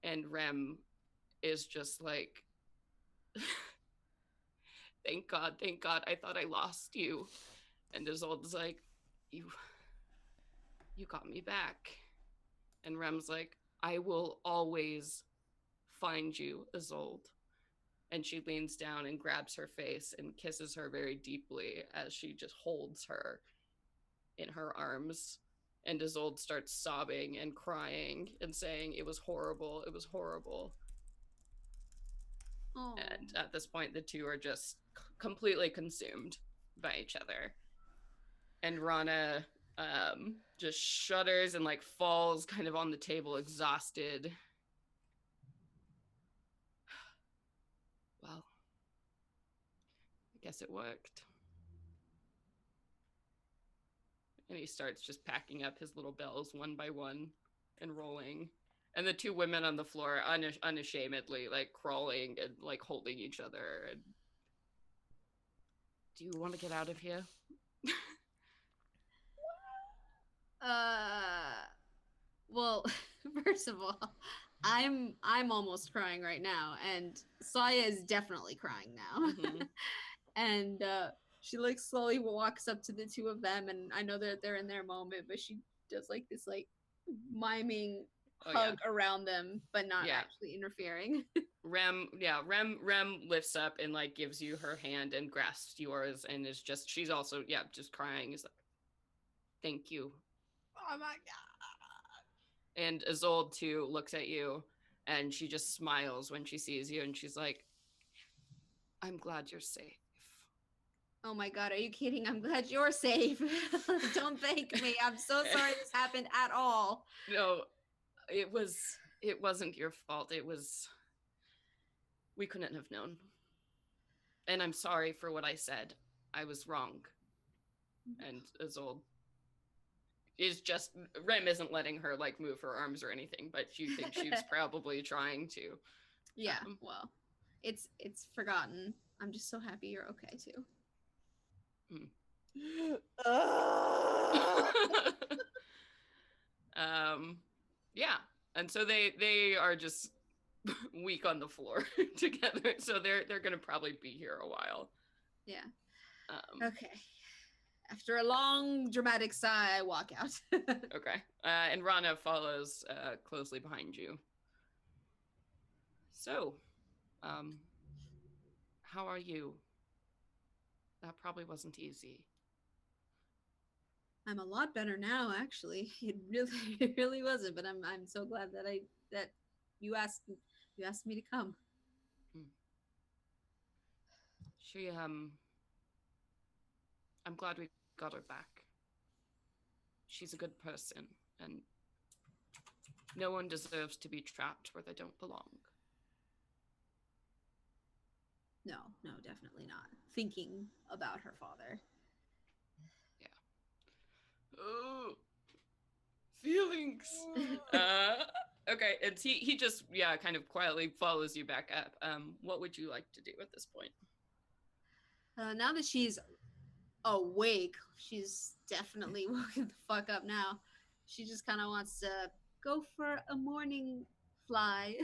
And Rem is just like, thank God, I thought I lost you. And Isolde's like, you got me back. And Rem's like, I will always find you, Isolde. And she leans down and grabs her face and kisses her very deeply as she just holds her in her arms. And Isolde starts sobbing and crying and saying, it was horrible, it was horrible. Oh. And at this point, the two are just completely consumed by each other. And Rana just shudders and like falls kind of on the table, exhausted. Well, I guess it worked. And he starts just packing up his little bells one by one and rolling. And the two women on the floor unashamedly like crawling and like holding each other. And do you want to get out of here? Well, first of all, I'm almost crying right now, and Saya is definitely crying now. Mm-hmm. And she like slowly walks up to the two of them, and I know that they're in their moment, but she does like this like miming hug around them, but not actually interfering. Rem lifts up and like gives you her hand and grasps yours, and is just, she's also just crying. Is like, thank you. Oh my god. And Isolde too looks at you, and she just smiles when she sees you, and she's like, I'm glad you're safe. Oh my god, are you kidding? I'm glad you're safe. Don't thank me. I'm so sorry this happened at all. No, it wasn't your fault. We couldn't have known. And I'm sorry for what I said. I was wrong. And Isolde is just, Rem isn't letting her like move her arms or anything, but you think she was probably trying to. Yeah, well, it's forgotten. I'm just so happy you're okay too. Yeah, and so they are just weak on the floor together, so they're gonna probably be here a while. Yeah. Okay. After a long dramatic sigh, I walk out. Okay. And Rana follows closely behind you. So, how are you? That probably wasn't easy. I'm a lot better now, actually. It really wasn't, but I'm so glad that you asked me to come. She I'm glad we got her back. She's a good person, and no one deserves to be trapped where they don't belong. No, definitely not. Thinking about her father. Oh, feelings. Okay, and he just kind of quietly follows you back up. What would you like to do at this point? Now that she's awake, she's definitely woken the fuck up now. She just kind of wants to go for a morning fly,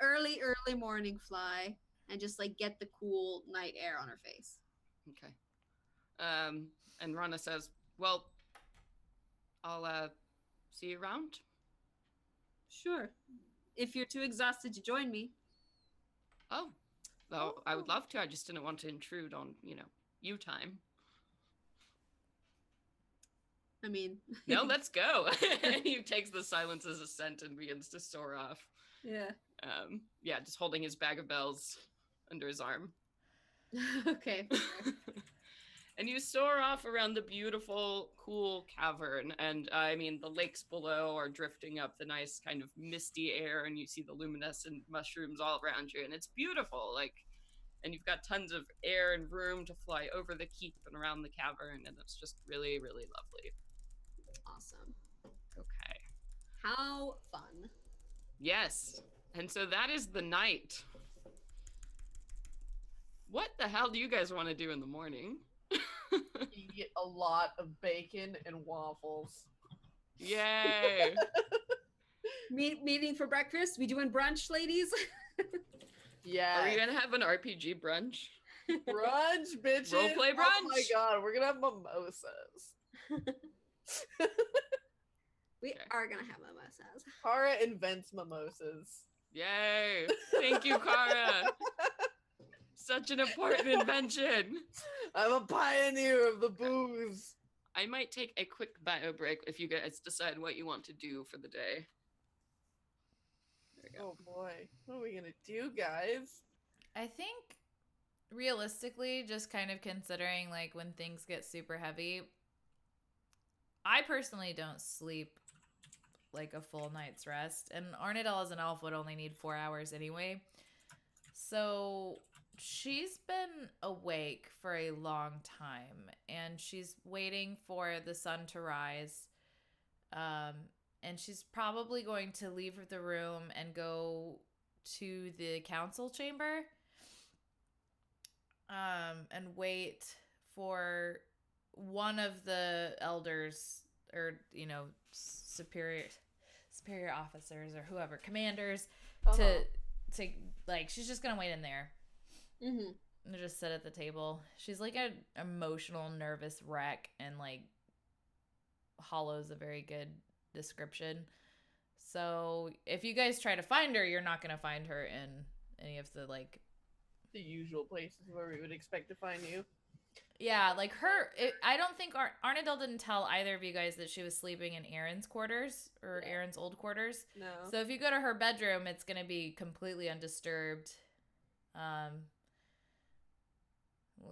early morning fly, and just like get the cool night air on her face. Okay. And Rana says, "Well, I'll see you around." Sure, if you're too exhausted to join me. Oh, well, I would love to. I just didn't want to intrude on, you time. I mean, No, let's go. And he takes the silence as assent and begins to soar off. Yeah. Just holding his bag of bells under his arm. Okay. And you soar off around the beautiful, cool cavern. And I mean, the lakes below are drifting up the nice kind of misty air, and you see the luminescent mushrooms all around you. And it's beautiful. And you've got tons of air and room to fly over the keep and around the cavern. And it's just really, really lovely. Awesome. Okay. How fun. Yes. And so that is the night. What the hell do you guys want to do in the morning? Eat a lot of bacon and waffles. Yay! Meeting for breakfast? We doing brunch, ladies? Yeah. Are we gonna have an RPG brunch? Brunch, bitches. Roleplay brunch? Oh my god, we're gonna have mimosas. We Okay. are gonna have mimosas. Kara invents mimosas. Yay! Thank you, Kara. Such an important invention. I'm a pioneer of the booze. I might take a quick bio break if you guys decide what you want to do for the day. There we go. Oh boy, what are we gonna do, guys? I think realistically, just kind of considering like when things get super heavy, I personally don't sleep like a full night's rest, and Arnadel as an elf would only need 4 hours anyway. So she's been awake for a long time, and she's waiting for the sun to rise. And she's probably going to leave the room and go to the council chamber, and wait for one of the elders, or superior officers, or whoever, commanders, to like, she's just gonna wait in there. Mm-hmm. And just sit at the table. She's like an emotional, nervous wreck, and like Hollow's a very good description. So if you guys try to find her, you're not gonna find her in any of the the usual places where we would expect to find you. Yeah, like I don't think Arnadel didn't tell either of you guys that she was sleeping in Aaron's quarters, or Aaron's old quarters. No. So if you go to her bedroom, it's gonna be completely undisturbed.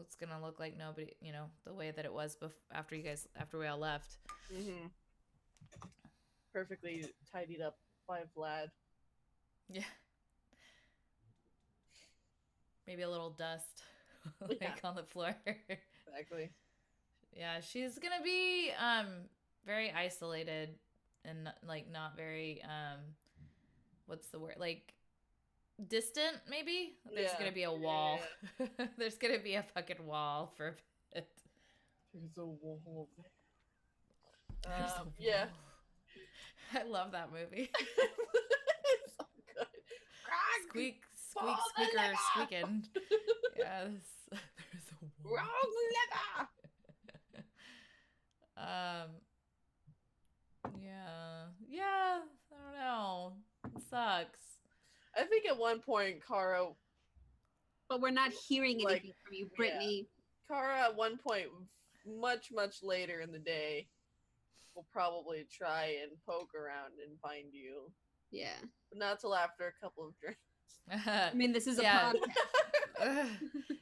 It's gonna look like nobody, the way that it was after we all left. Mm-hmm. Perfectly tidied up by Vlad. Yeah. Maybe a little dust on the floor. Exactly. Yeah, she's gonna be very isolated, and not very what's the word, distant, maybe. There's gonna be a wall. Yeah. There's gonna be a fucking wall for a bit. There's a wall there. There's a wall. Yeah. I love that movie. It's so good. Squeak, squeaker, squeaking. Yes. There's a wall. Wrong lever. Yeah. I don't know. It sucks. I think at one point, Kara. But we're not hearing anything from you, Brittany. Yeah. Kara at one point much, much later in the day, we'll probably try and poke around and find you. Yeah. But not till after a couple of drinks. I mean, this is a Yeah. podcast.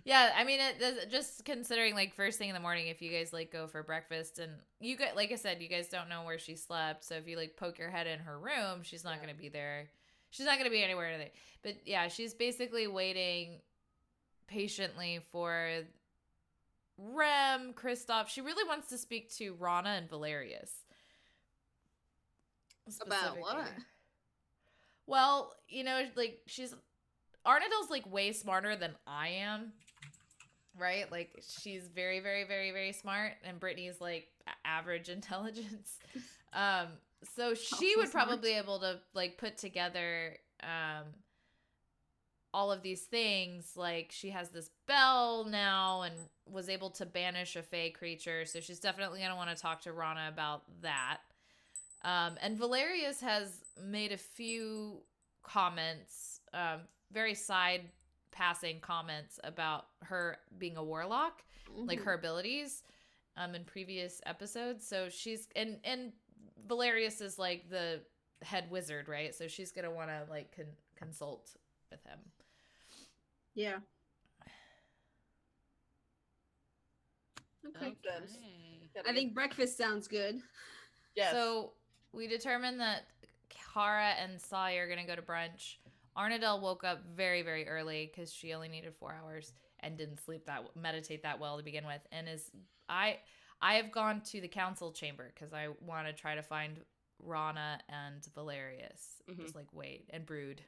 Yeah, I mean, it does, just considering like first thing in the morning, if you guys like go for breakfast and you get, like I said, you guys don't know where she slept. So if you like poke your head in her room, she's not going to be there. She's not going to be anywhere today. But yeah, she's basically waiting patiently for Rem, Kristoff. She really wants to speak to Rana and Valerius. About what? Specifically. Well, you know, like Arnadale's like way smarter than I am, right? Like she's very, very, very, very smart, and Brittany's like average intelligence. So she Also would smart. probably be able to like put together all of these things. Like she has this bell now and was able to banish a fey creature, so she's definitely gonna want to talk to Rana about that. And Valerius has made a few comments, very side passing comments about her being a warlock, like her abilities, in previous episodes. So she's and Valerius is like the head wizard, right? So she's gonna want to like consult with him. Yeah. Okay. Makes sense. Okay. I think breakfast sounds good. Yes. So we determined that Kara and Sai are going to go to brunch. Arnadale woke up very, very early because she only needed 4 hours and didn't meditate that well to begin with. And I have gone to the council chamber because I want to try to find Rana and Valerius. Mhm. Just like wait and brood.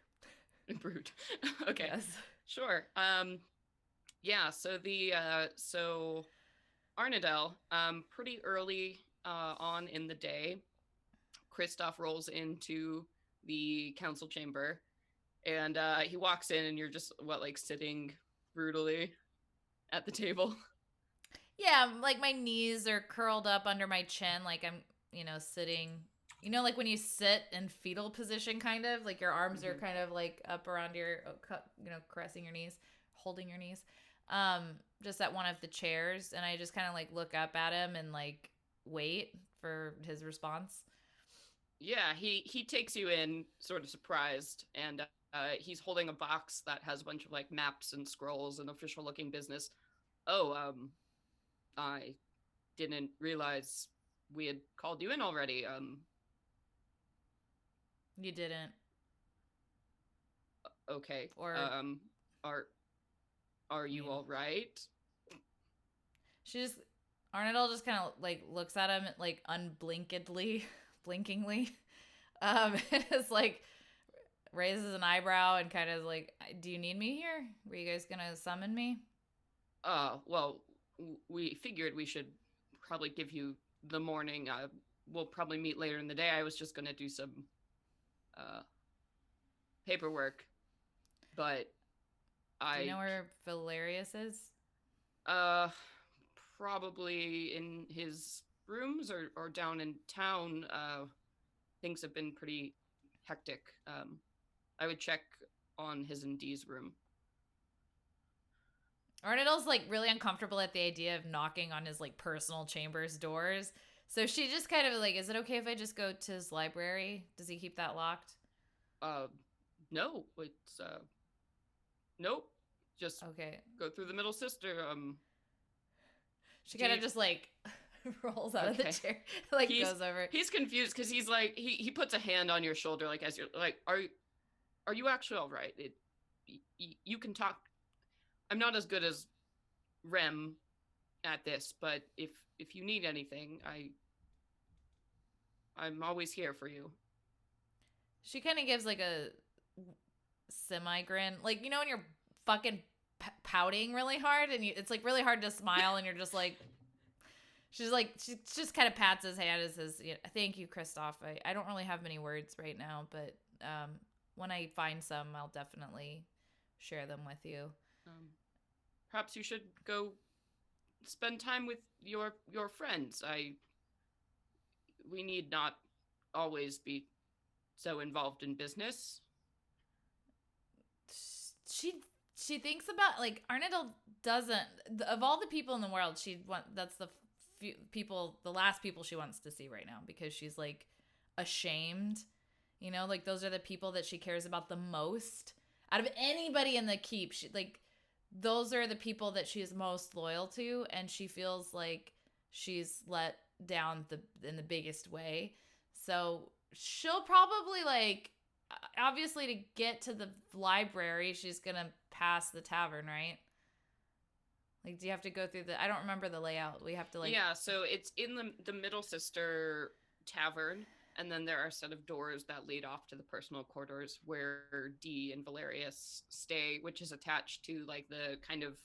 Brood. Okay. Yes. Sure. Yeah, so Arnadale, pretty early on in the day, Kristoff rolls into the council chamber, and he walks in, and you're just like sitting brutally at the table. Yeah, like my knees are curled up under my chin, like I'm, sitting. Like when you sit in fetal position, kind of like your arms are kind of like up around your, caressing your knees, holding your knees, just at one of the chairs, and I just kind of like look up at him and like wait for his response. Yeah, he takes you in, sort of surprised, and he's holding a box that has a bunch of like maps and scrolls and official looking business. Oh, I didn't realize we had called you in already. You didn't. Okay. Or are you all right? Arnold just kind of like looks at him like blinkingly, and is like raises an eyebrow and kind of like, do you need me here? Were you guys gonna summon me? Well, we figured we should probably give you the morning. We'll probably meet later in the day. I was just gonna do some paperwork, but Do you know where Valerius is? Probably in his rooms or down in town. Things have been pretty hectic. I would check on his and Dee's room. Arnold's like really uncomfortable at the idea of knocking on his like personal chambers doors. So she just kind of like, is it okay if I just go to his library? Does he keep that locked? No, it's nope. Just Okay. go through the middle sister. She kind of just like rolls out of the chair, like goes over. He's confused because he's like he puts a hand on your shoulder, like as you're like, are you actually all right? You can talk. I'm not as good as Rem at this, but if you need anything, I'm always here for you. She kind of gives like a semi grin, like when you're fucking pouting really hard and it's like really hard to smile, and you're just like, she just kind of pats his hand and says, thank you, Kristoff. I don't really have many words right now, but when I find some, I'll definitely share them with you. Perhaps you should go spend time with your friends. We need not always be so involved in business. She thinks about like Arnadale doesn't, of all the people in the world, that's the people, the last people she wants to see right now, because she's like ashamed. You know, like those are the people that she cares about the most out of anybody in the keep. She like those are the people that she is most loyal to, and she feels like she's let down in the biggest way. So she'll probably like obviously to get to the library, she's gonna pass the tavern, right? Like, do you have to go through the? I don't remember the layout. We have to like. Yeah, so it's in the Middle Sister Tavern, and then there are a set of doors that lead off to the personal quarters where Dee and Valerius stay, which is attached to like the kind of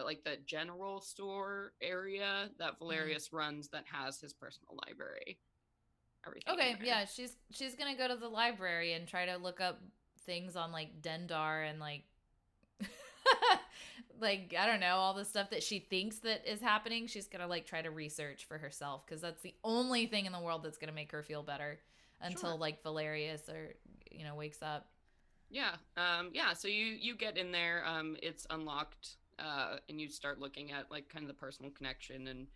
like the general store area that Valerius runs that has his personal library. Everything. Okay, yeah, she's gonna go to the library and try to look up things on like Dendar and like like I don't know, all the stuff that she thinks that is happening. She's gonna like try to research for herself, because that's the only thing in the world that's gonna make her feel better until Sure. like Valerius or wakes up. Yeah. Yeah. So you get in there. It's unlocked. And you start looking at like kind of the personal connection and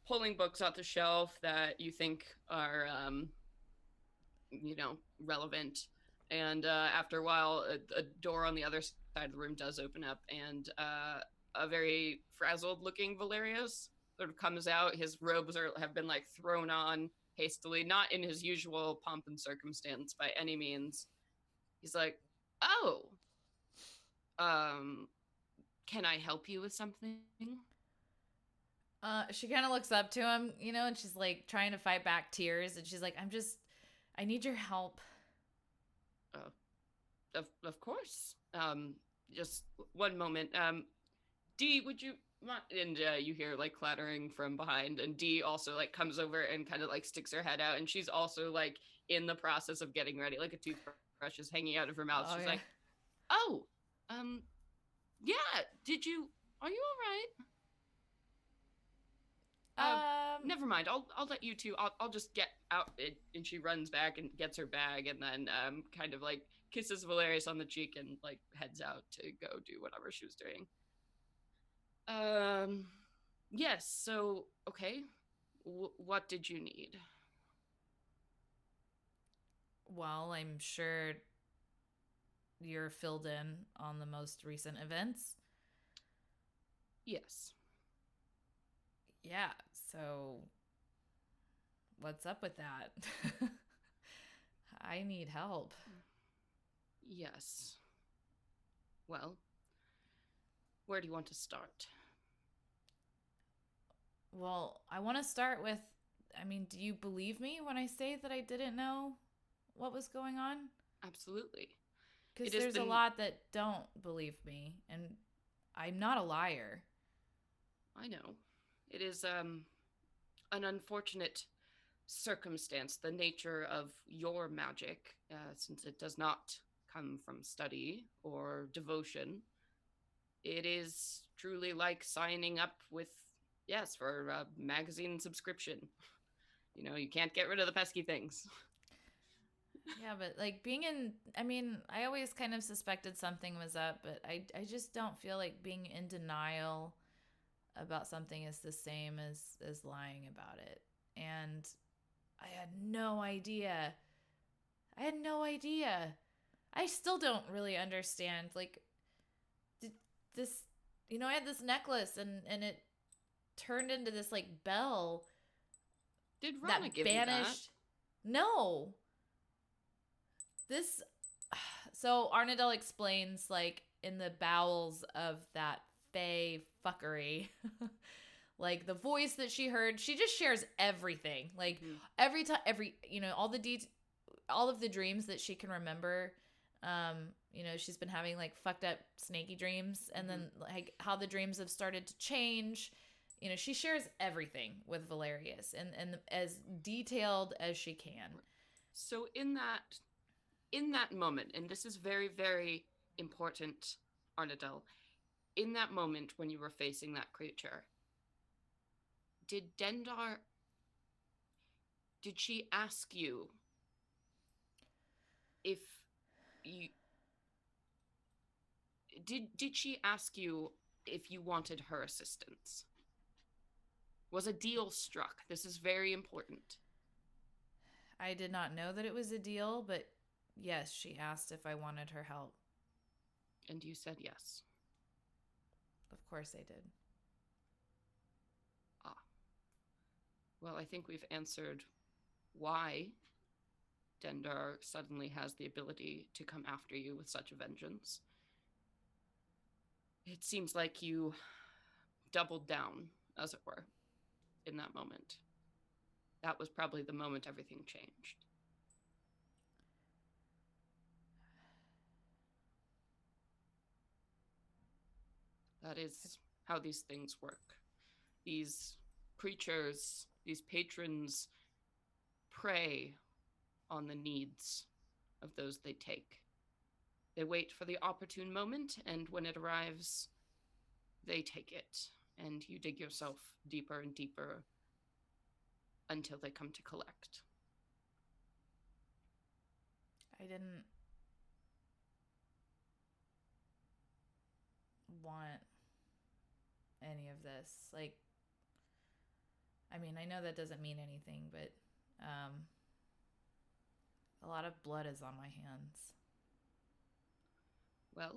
pulling books off the shelf that you think are relevant. And after a while, a door on the other side of the room does open up, and a very frazzled looking Valerius sort of comes out. His robes have been like thrown on hastily, not in his usual pomp and circumstance by any means. He's like, "Oh, can I help you with something?" She kind of looks up to him, and she's like trying to fight back tears, and she's like, I need your help. Of course. Just one moment. Dee, would you want? And you hear like clattering from behind, and Dee also like comes over and kind of like sticks her head out, and she's also like in the process of getting ready, like a toothbrush is hanging out of her mouth. Oh, She's yeah. like, "Oh, yeah. Are you all right? Never mind. I'll let you two. I'll just get out." And she runs back and gets her bag, and then kind of like kisses Valerius on the cheek and like heads out to go do whatever she was doing. Yes. So okay, what did you need? Well, I'm sure you're filled in on the most recent events. Yes. Yeah, so what's up with that? I need help. Yes. Well, where do you want to start? Well, I want to start with, do you believe me when I say that I didn't know what was going on? Absolutely. Because there's a lot that don't believe me, and I'm not a liar. I know. It is an unfortunate circumstance, the nature of your magic, since it does not come from study or devotion. It is truly like signing up for a magazine subscription. You can't get rid of the pesky things. Yeah, but like I always kind of suspected something was up, but I just don't feel like being in denial about something is the same as lying about it. And I had no idea. I still don't really understand. Like, did this, I had this necklace and it turned into this like bell. Did Rana give you that? No. So Arnadel explains like in the bowels of that Fae fuckery. Like the voice that she heard, she just shares everything. Like every time, all of the dreams that she can remember. She's been having like fucked up snaky dreams, and then like how the dreams have started to change. She shares everything with Valerius and as detailed as she can. So in that moment, and this is very, very important, Arnadel, in that moment when you were facing that creature, did she ask you if you did she ask you if you wanted her assistance? Was a deal struck? This is very important. I did not know that it was a deal, but yes, she asked if I wanted her help. And you said yes. Of course I did. Ah. Well, I think we've answered why Dendar suddenly has the ability to come after you with such a vengeance. It seems like you doubled down, as it were, in that moment. That was probably the moment everything changed. That is how these things work. These creatures, these patrons, prey on the needs of those they take. They wait for the opportune moment, and when it arrives, they take it, and you dig yourself deeper and deeper until they come to collect. I didn't want any of this. Like, I mean, I know that doesn't mean anything, but a lot of blood is on my hands. Well,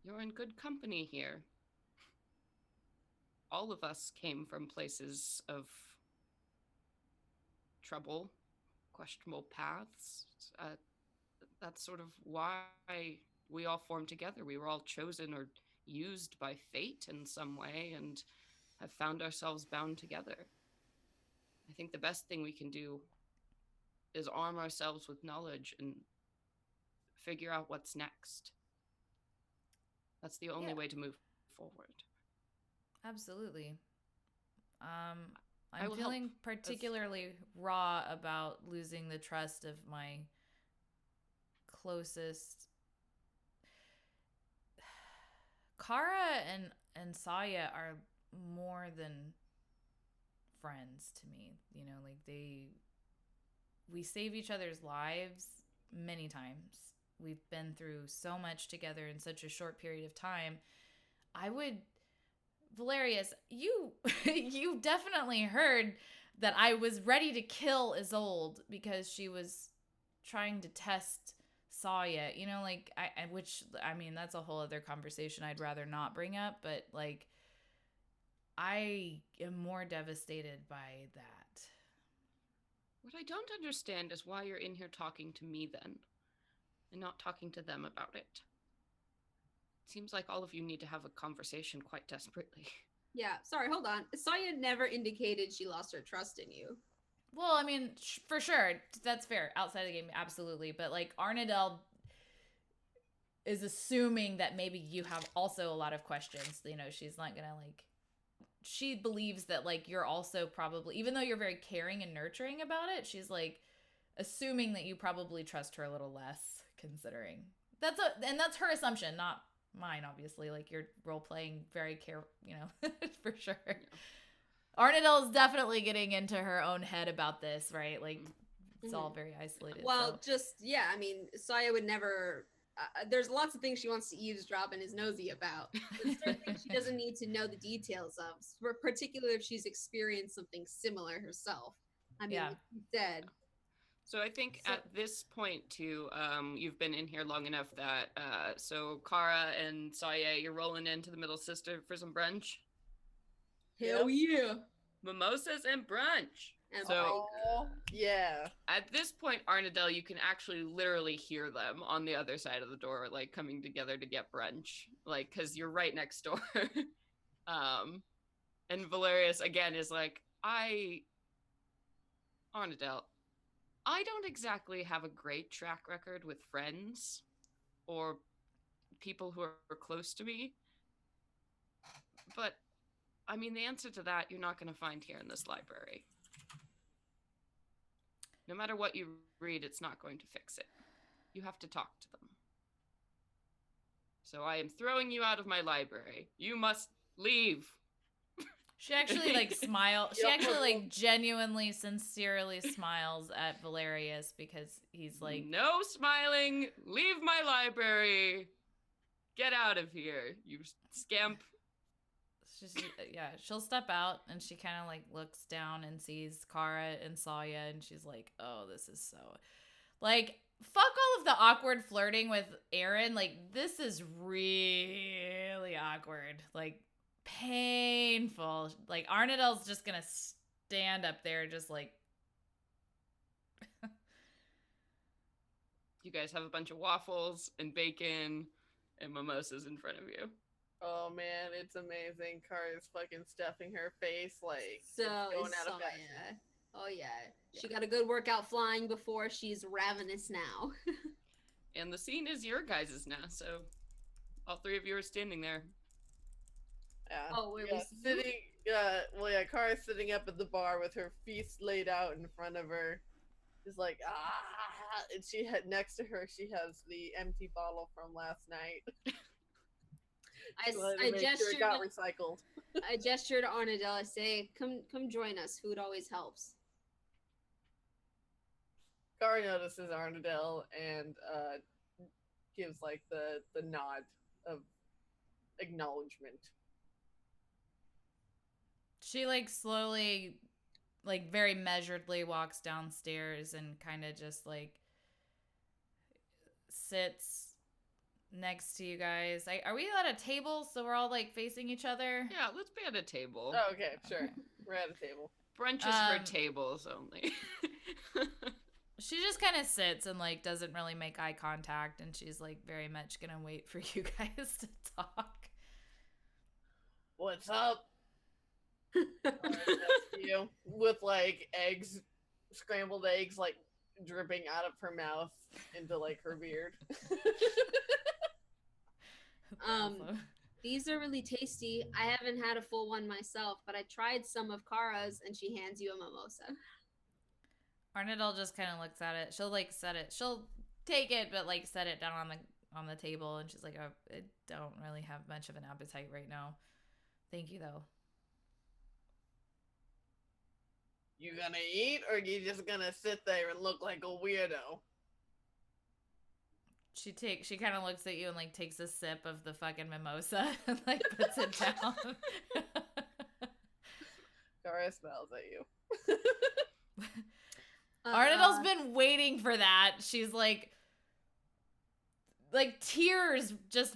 you're in good company here. All of us came from places of trouble, questionable paths. That's sort of why we all formed together. We were all chosen or used by fate in some way and have found ourselves bound together. I think the best thing we can do is arm ourselves with knowledge and figure out what's next. That's the only way to move forward. Absolutely. I I'm will feeling help particularly raw about losing the trust of my closest. Kara and Saya are more than friends to me. You know, like we save each other's lives many times. We've been through so much together in such a short period of time. I would Valerius, you you definitely heard that I was ready to kill Isolde because she was trying to test Saya. You know, like which I mean that's a whole other conversation I'd rather not bring up, but like I am more devastated by that. What I don't understand is why you're in here talking to me then, and not talking to them about it. It seems like all of you need to have a conversation quite desperately. Yeah, sorry, hold on. Saya never indicated she lost her trust in you. Well, I mean, for sure, that's fair. Outside of the game, absolutely. But like Arnadel is assuming that maybe you have also a lot of questions. You know, she's not gonna like. She believes that like you're also probably, even though you're very caring and nurturing about it, she's like assuming that you probably trust her a little less. Considering and that's her assumption, not mine. Obviously, like you're role playing very for sure. Yeah. Arnadel is definitely getting into her own head about this, right? Like, it's all very isolated. Well, I mean, Saya would never. There's lots of things she wants to eavesdrop and is nosy about. But certain things she doesn't need to know the details of, particularly if she's experienced something similar herself. I mean, like you said. So I think at this point, too, you've been in here long enough that, so Kara and Saya, you're rolling into the Middle Sister for some brunch. Hell yeah. Mimosas and brunch. And so, yeah. At this point, Arnadel, you can actually literally hear them on the other side of the door, like, coming together to get brunch. Like, because you're right next door. And Valerius, again, is like, Arnadel, I don't exactly have a great track record with friends or people who are close to me. But, I mean, the answer to that you're not going to find here in this library. No matter what you read, it's not going to fix it. You have to talk to them. So I am throwing you out of my library. You must leave. She actually she actually genuinely, sincerely smiles at Valerius because he's like, no smiling, leave my library, get out of here, you scamp. Yeah, she'll step out and she kind of like looks down and sees Kara and Saya and she's like, oh, this is so like fuck all of the awkward flirting with Aaron. Like this is really awkward, like painful. Like Arnadel's just gonna stand up there just like You guys have a bunch of waffles and bacon and mimosas in front of you. Oh man, it's amazing. Kara's fucking stuffing her face like So it's going is out of Saya. fashion. Oh yeah. She got a good workout flying before. She's ravenous now. And the scene is your guys' now, so all three of you are standing there. Yeah. Oh, where yeah, we sitting. Kara's sitting up at the bar with her feast laid out in front of her. She's like, and she had next to her. She has the empty bottle from last night. I Make sure gestured. it got recycled. I gesture to Arnadel. I say, "Come join us. Food always helps." Kara notices Arnadel and gives like the nod of acknowledgement. she like slowly like very measuredly walks downstairs and kind of just like sits next to you guys. Are we at a table so we're all like facing each other? Yeah, let's be at a table. Oh, okay, sure. We're at a table. Brunch is for tables only. She just kind of sits and like doesn't really make eye contact and she's like very much gonna wait for you guys to talk. What's up? You with like eggs, scrambled eggs, like dripping out of her mouth into like her beard. Awesome. These are really tasty. I haven't had a full one myself, but I tried some of Kara's, and she hands you a mimosa. Arnadel just kind of looks at it. She'll like set it. She'll take it, but like set it down on the table, and she's like, "Oh, I don't really have much of an appetite right now. Thank you, though." You gonna eat, or you just gonna sit there and look like a weirdo? She kind of looks at you and like takes a sip of the fucking mimosa and like puts it down. Kara smells at you. Arnadel's been waiting for that. She's like tears just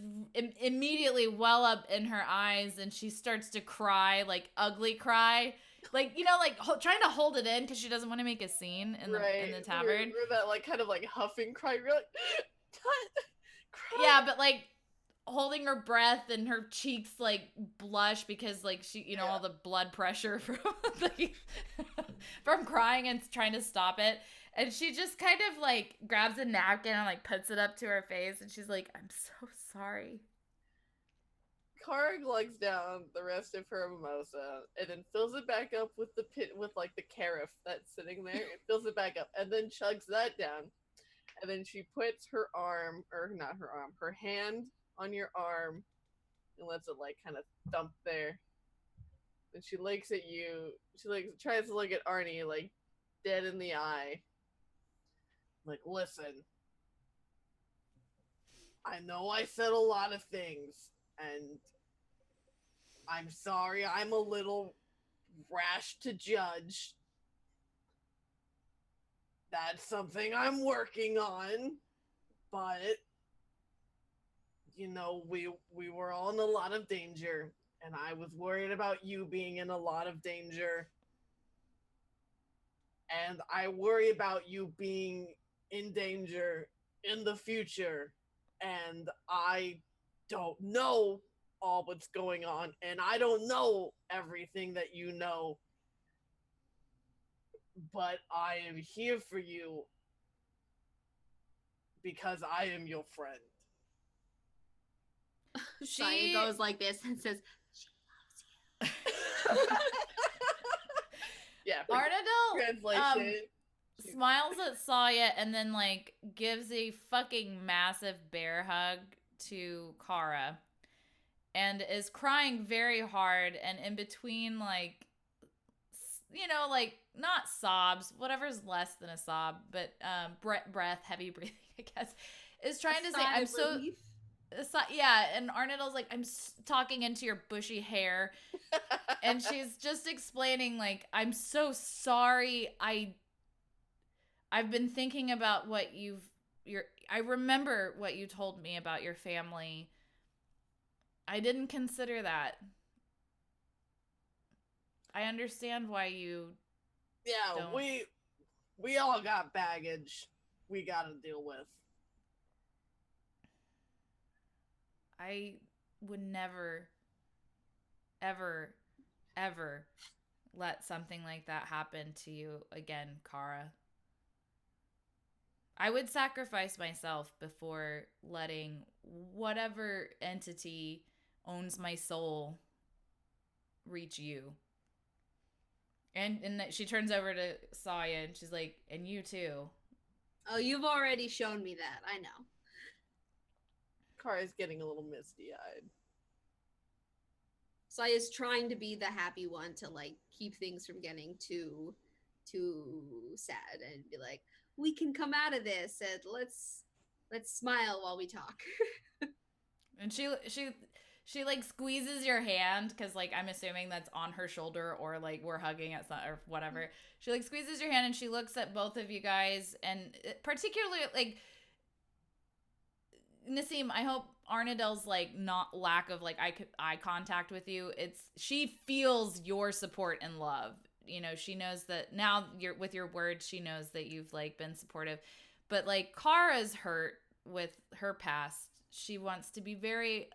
immediately well up in her eyes and she starts to cry, like ugly cry. Like, you know, like trying to hold it in because she doesn't want to make a scene in the tavern. Or that like kind of like huffing cry. You're like, cry. Yeah, but like holding her breath and her cheeks like blush because like she, you know, all the blood pressure from from crying and trying to stop it. And she just kind of like grabs a napkin and like puts it up to her face and she's like, "I'm so sorry." Kara glugs down the rest of her mimosa and then fills it back up with like the carafe that's sitting there. It fills it back up and then chugs that down. And then she puts her hand on your arm and lets it like kind of thump there. And she looks at you. She like tries to look at Arnie like dead in the eye. Like, listen, I know I said a lot of things, and I'm sorry I'm a little rash to judge. That's something I'm working on, but you know, we were all in a lot of danger, and I was worried about you being in a lot of danger. And I worry about you being in danger in the future, and I don't know all what's going on, and I don't know everything that you know, but I am here for you because I am your friend. She goes like this and says, "She loves you." Yeah. Arnadel Translation. smiles at Saya and then like gives a fucking massive bear hug to Kara and is crying very hard and in between like, you know, like not sobs, whatever's less than a sob, but breath, heavy breathing, I guess, is trying to say, "I'm so." Relief. yeah, and Arnettel's like, I'm talking into your bushy hair, and she's just explaining like, I'm so sorry. I've been thinking about what I remember what you told me about your family. I didn't consider that. I understand why you Yeah, don't. we all got baggage we gotta deal with. I would never, ever, ever let something like that happen to you again, Kara. I would sacrifice myself before letting whatever entity owns my soul reach you. And she turns over to Saya and she's like, and you too. Oh, you've already shown me that. I know. Kara's getting a little misty-eyed. Saya's trying to be the happy one to like keep things from getting too sad and be like, we can come out of this and let's smile while we talk. And she like squeezes your hand because like I'm assuming that's on her shoulder or like we're hugging at some, or whatever. She like squeezes your hand and she looks at both of you guys, and particularly like Nassim, I hope Arnadel's like not lack of like eye contact with you. She feels your support and love. You know, she knows that now you're with your words. She knows that you've like been supportive, but like Kara's hurt with her past. She wants to be very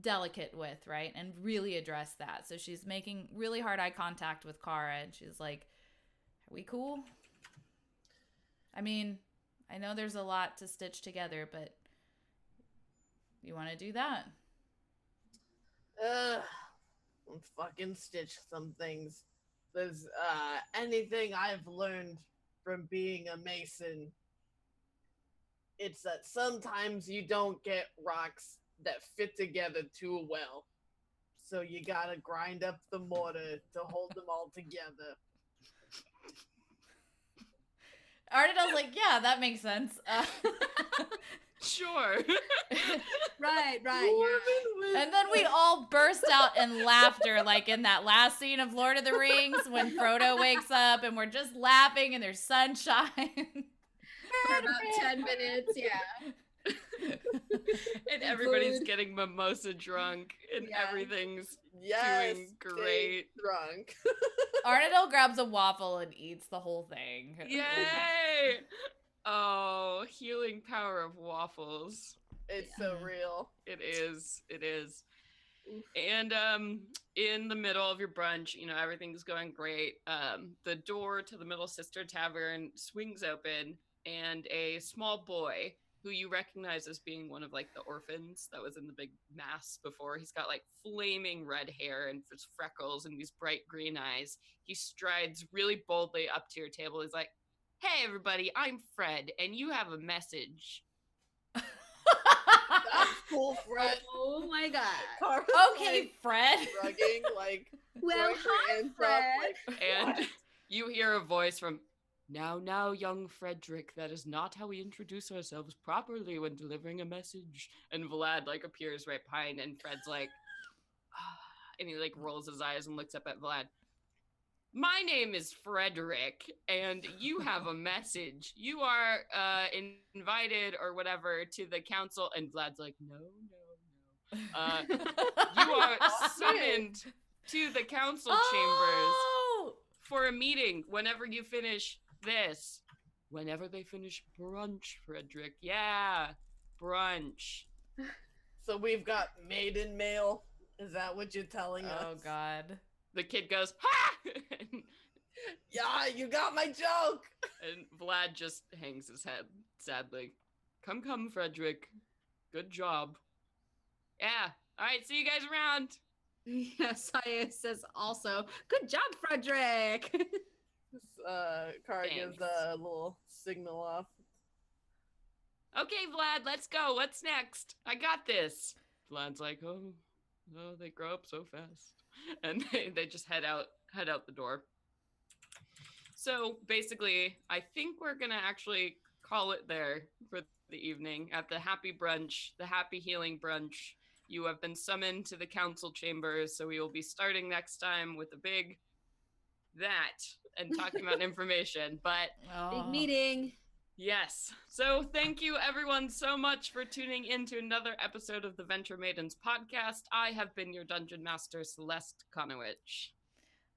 delicate with, right, and really address that. So she's making really hard eye contact with Kara, and she's like, "Are we cool?" I mean, I know there's a lot to stitch together, but you want to do that? Let's fucking stitch some things. There's anything I've learned from being a mason, it's that sometimes you don't get rocks that fit together too well. So you gotta grind up the mortar to hold them all together. Arnadel's like, yeah, that makes sense. Sure. Right. Yeah. And then we all burst out in laughter, like in that last scene of Lord of the Rings when Frodo wakes up and we're just laughing and there's sunshine. For about 10 minutes, yeah. And everybody's Food. getting mimosa drunk and Yeah. everything's Yes, doing great. drunk. Arnadel grabs a waffle and eats the whole thing. Yay! Oh, healing power of waffles. It's so real. It is. It is. Oof. And in the middle of your brunch, you know, everything's going great. The door to the Middle Sister Tavern swings open, and a small boy who you recognize as being one of like the orphans that was in the big mass before. He's got like flaming red hair and just freckles and these bright green eyes. He strides really boldly up to your table. He's like, "Hey everybody, I'm Fred, and you have a message." That's cool, Fred. Oh my god. Kara's, Okay, like, Fred. shrugging, like, Well, throwing her hi, hands up, Fred. like, And what? you hear a voice from, now, young Frederick, that is not how we introduce ourselves properly when delivering a message. And Vlad, like, appears right behind, and Fred's like, and he, like, rolls his eyes and looks up at Vlad. "My name is Frederick, and you have a message. You are invited or whatever to the council." And Vlad's like, no. You are summoned to the council chambers for a meeting whenever you finish this. Whenever they finish brunch, Frederick. Yeah, brunch. So we've got maiden mail. Is that what you're telling us? Oh god. The kid goes, "Ha!" Yeah, you got my joke. And Vlad just hangs his head sadly. Come, Frederick. Good job. Yeah. All right, see you guys around. Yes, Saya says also, good job, Frederick. Kara gives Thanks. a little signal off. Okay, Vlad, let's go. What's next? I got this. Vlad's like, oh, they grow up so fast. And they just head out the door. So basically, I think we're gonna actually call it there for the evening at the happy brunch, the happy healing brunch. You have been summoned to the council chambers, so we will be starting next time with a big that and talking about information. But Big Oh. meeting. yes, so thank you everyone so much for tuning in to another episode of the Venture Maidens podcast. I have been your dungeon master, Celeste Konowich.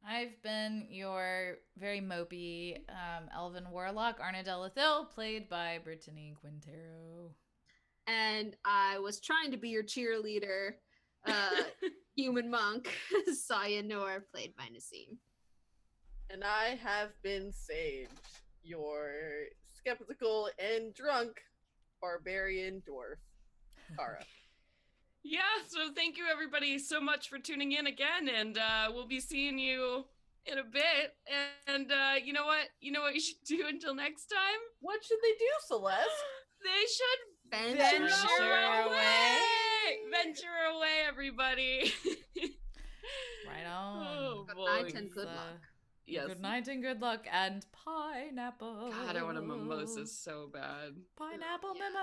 I've been your very mopey elven warlock, Arna Delethil, played by Brittany Quintero. And I was trying to be your cheerleader, human monk, Saya Noor, played by Nassim. And I have been Sage, your skeptical and drunk barbarian dwarf, Kara. Yeah, so thank you everybody so much for tuning in again, and we'll be seeing you in a bit. And you know what? You know what you should do until next time? What should they do, Celeste? They should Venture away. Venture away, everybody. Right on. Oh Good boy. night and good Uh, luck. Yes. Good night and good luck and pineapple. God, I want a mimosa so bad. Pineapple Yeah. mimosa.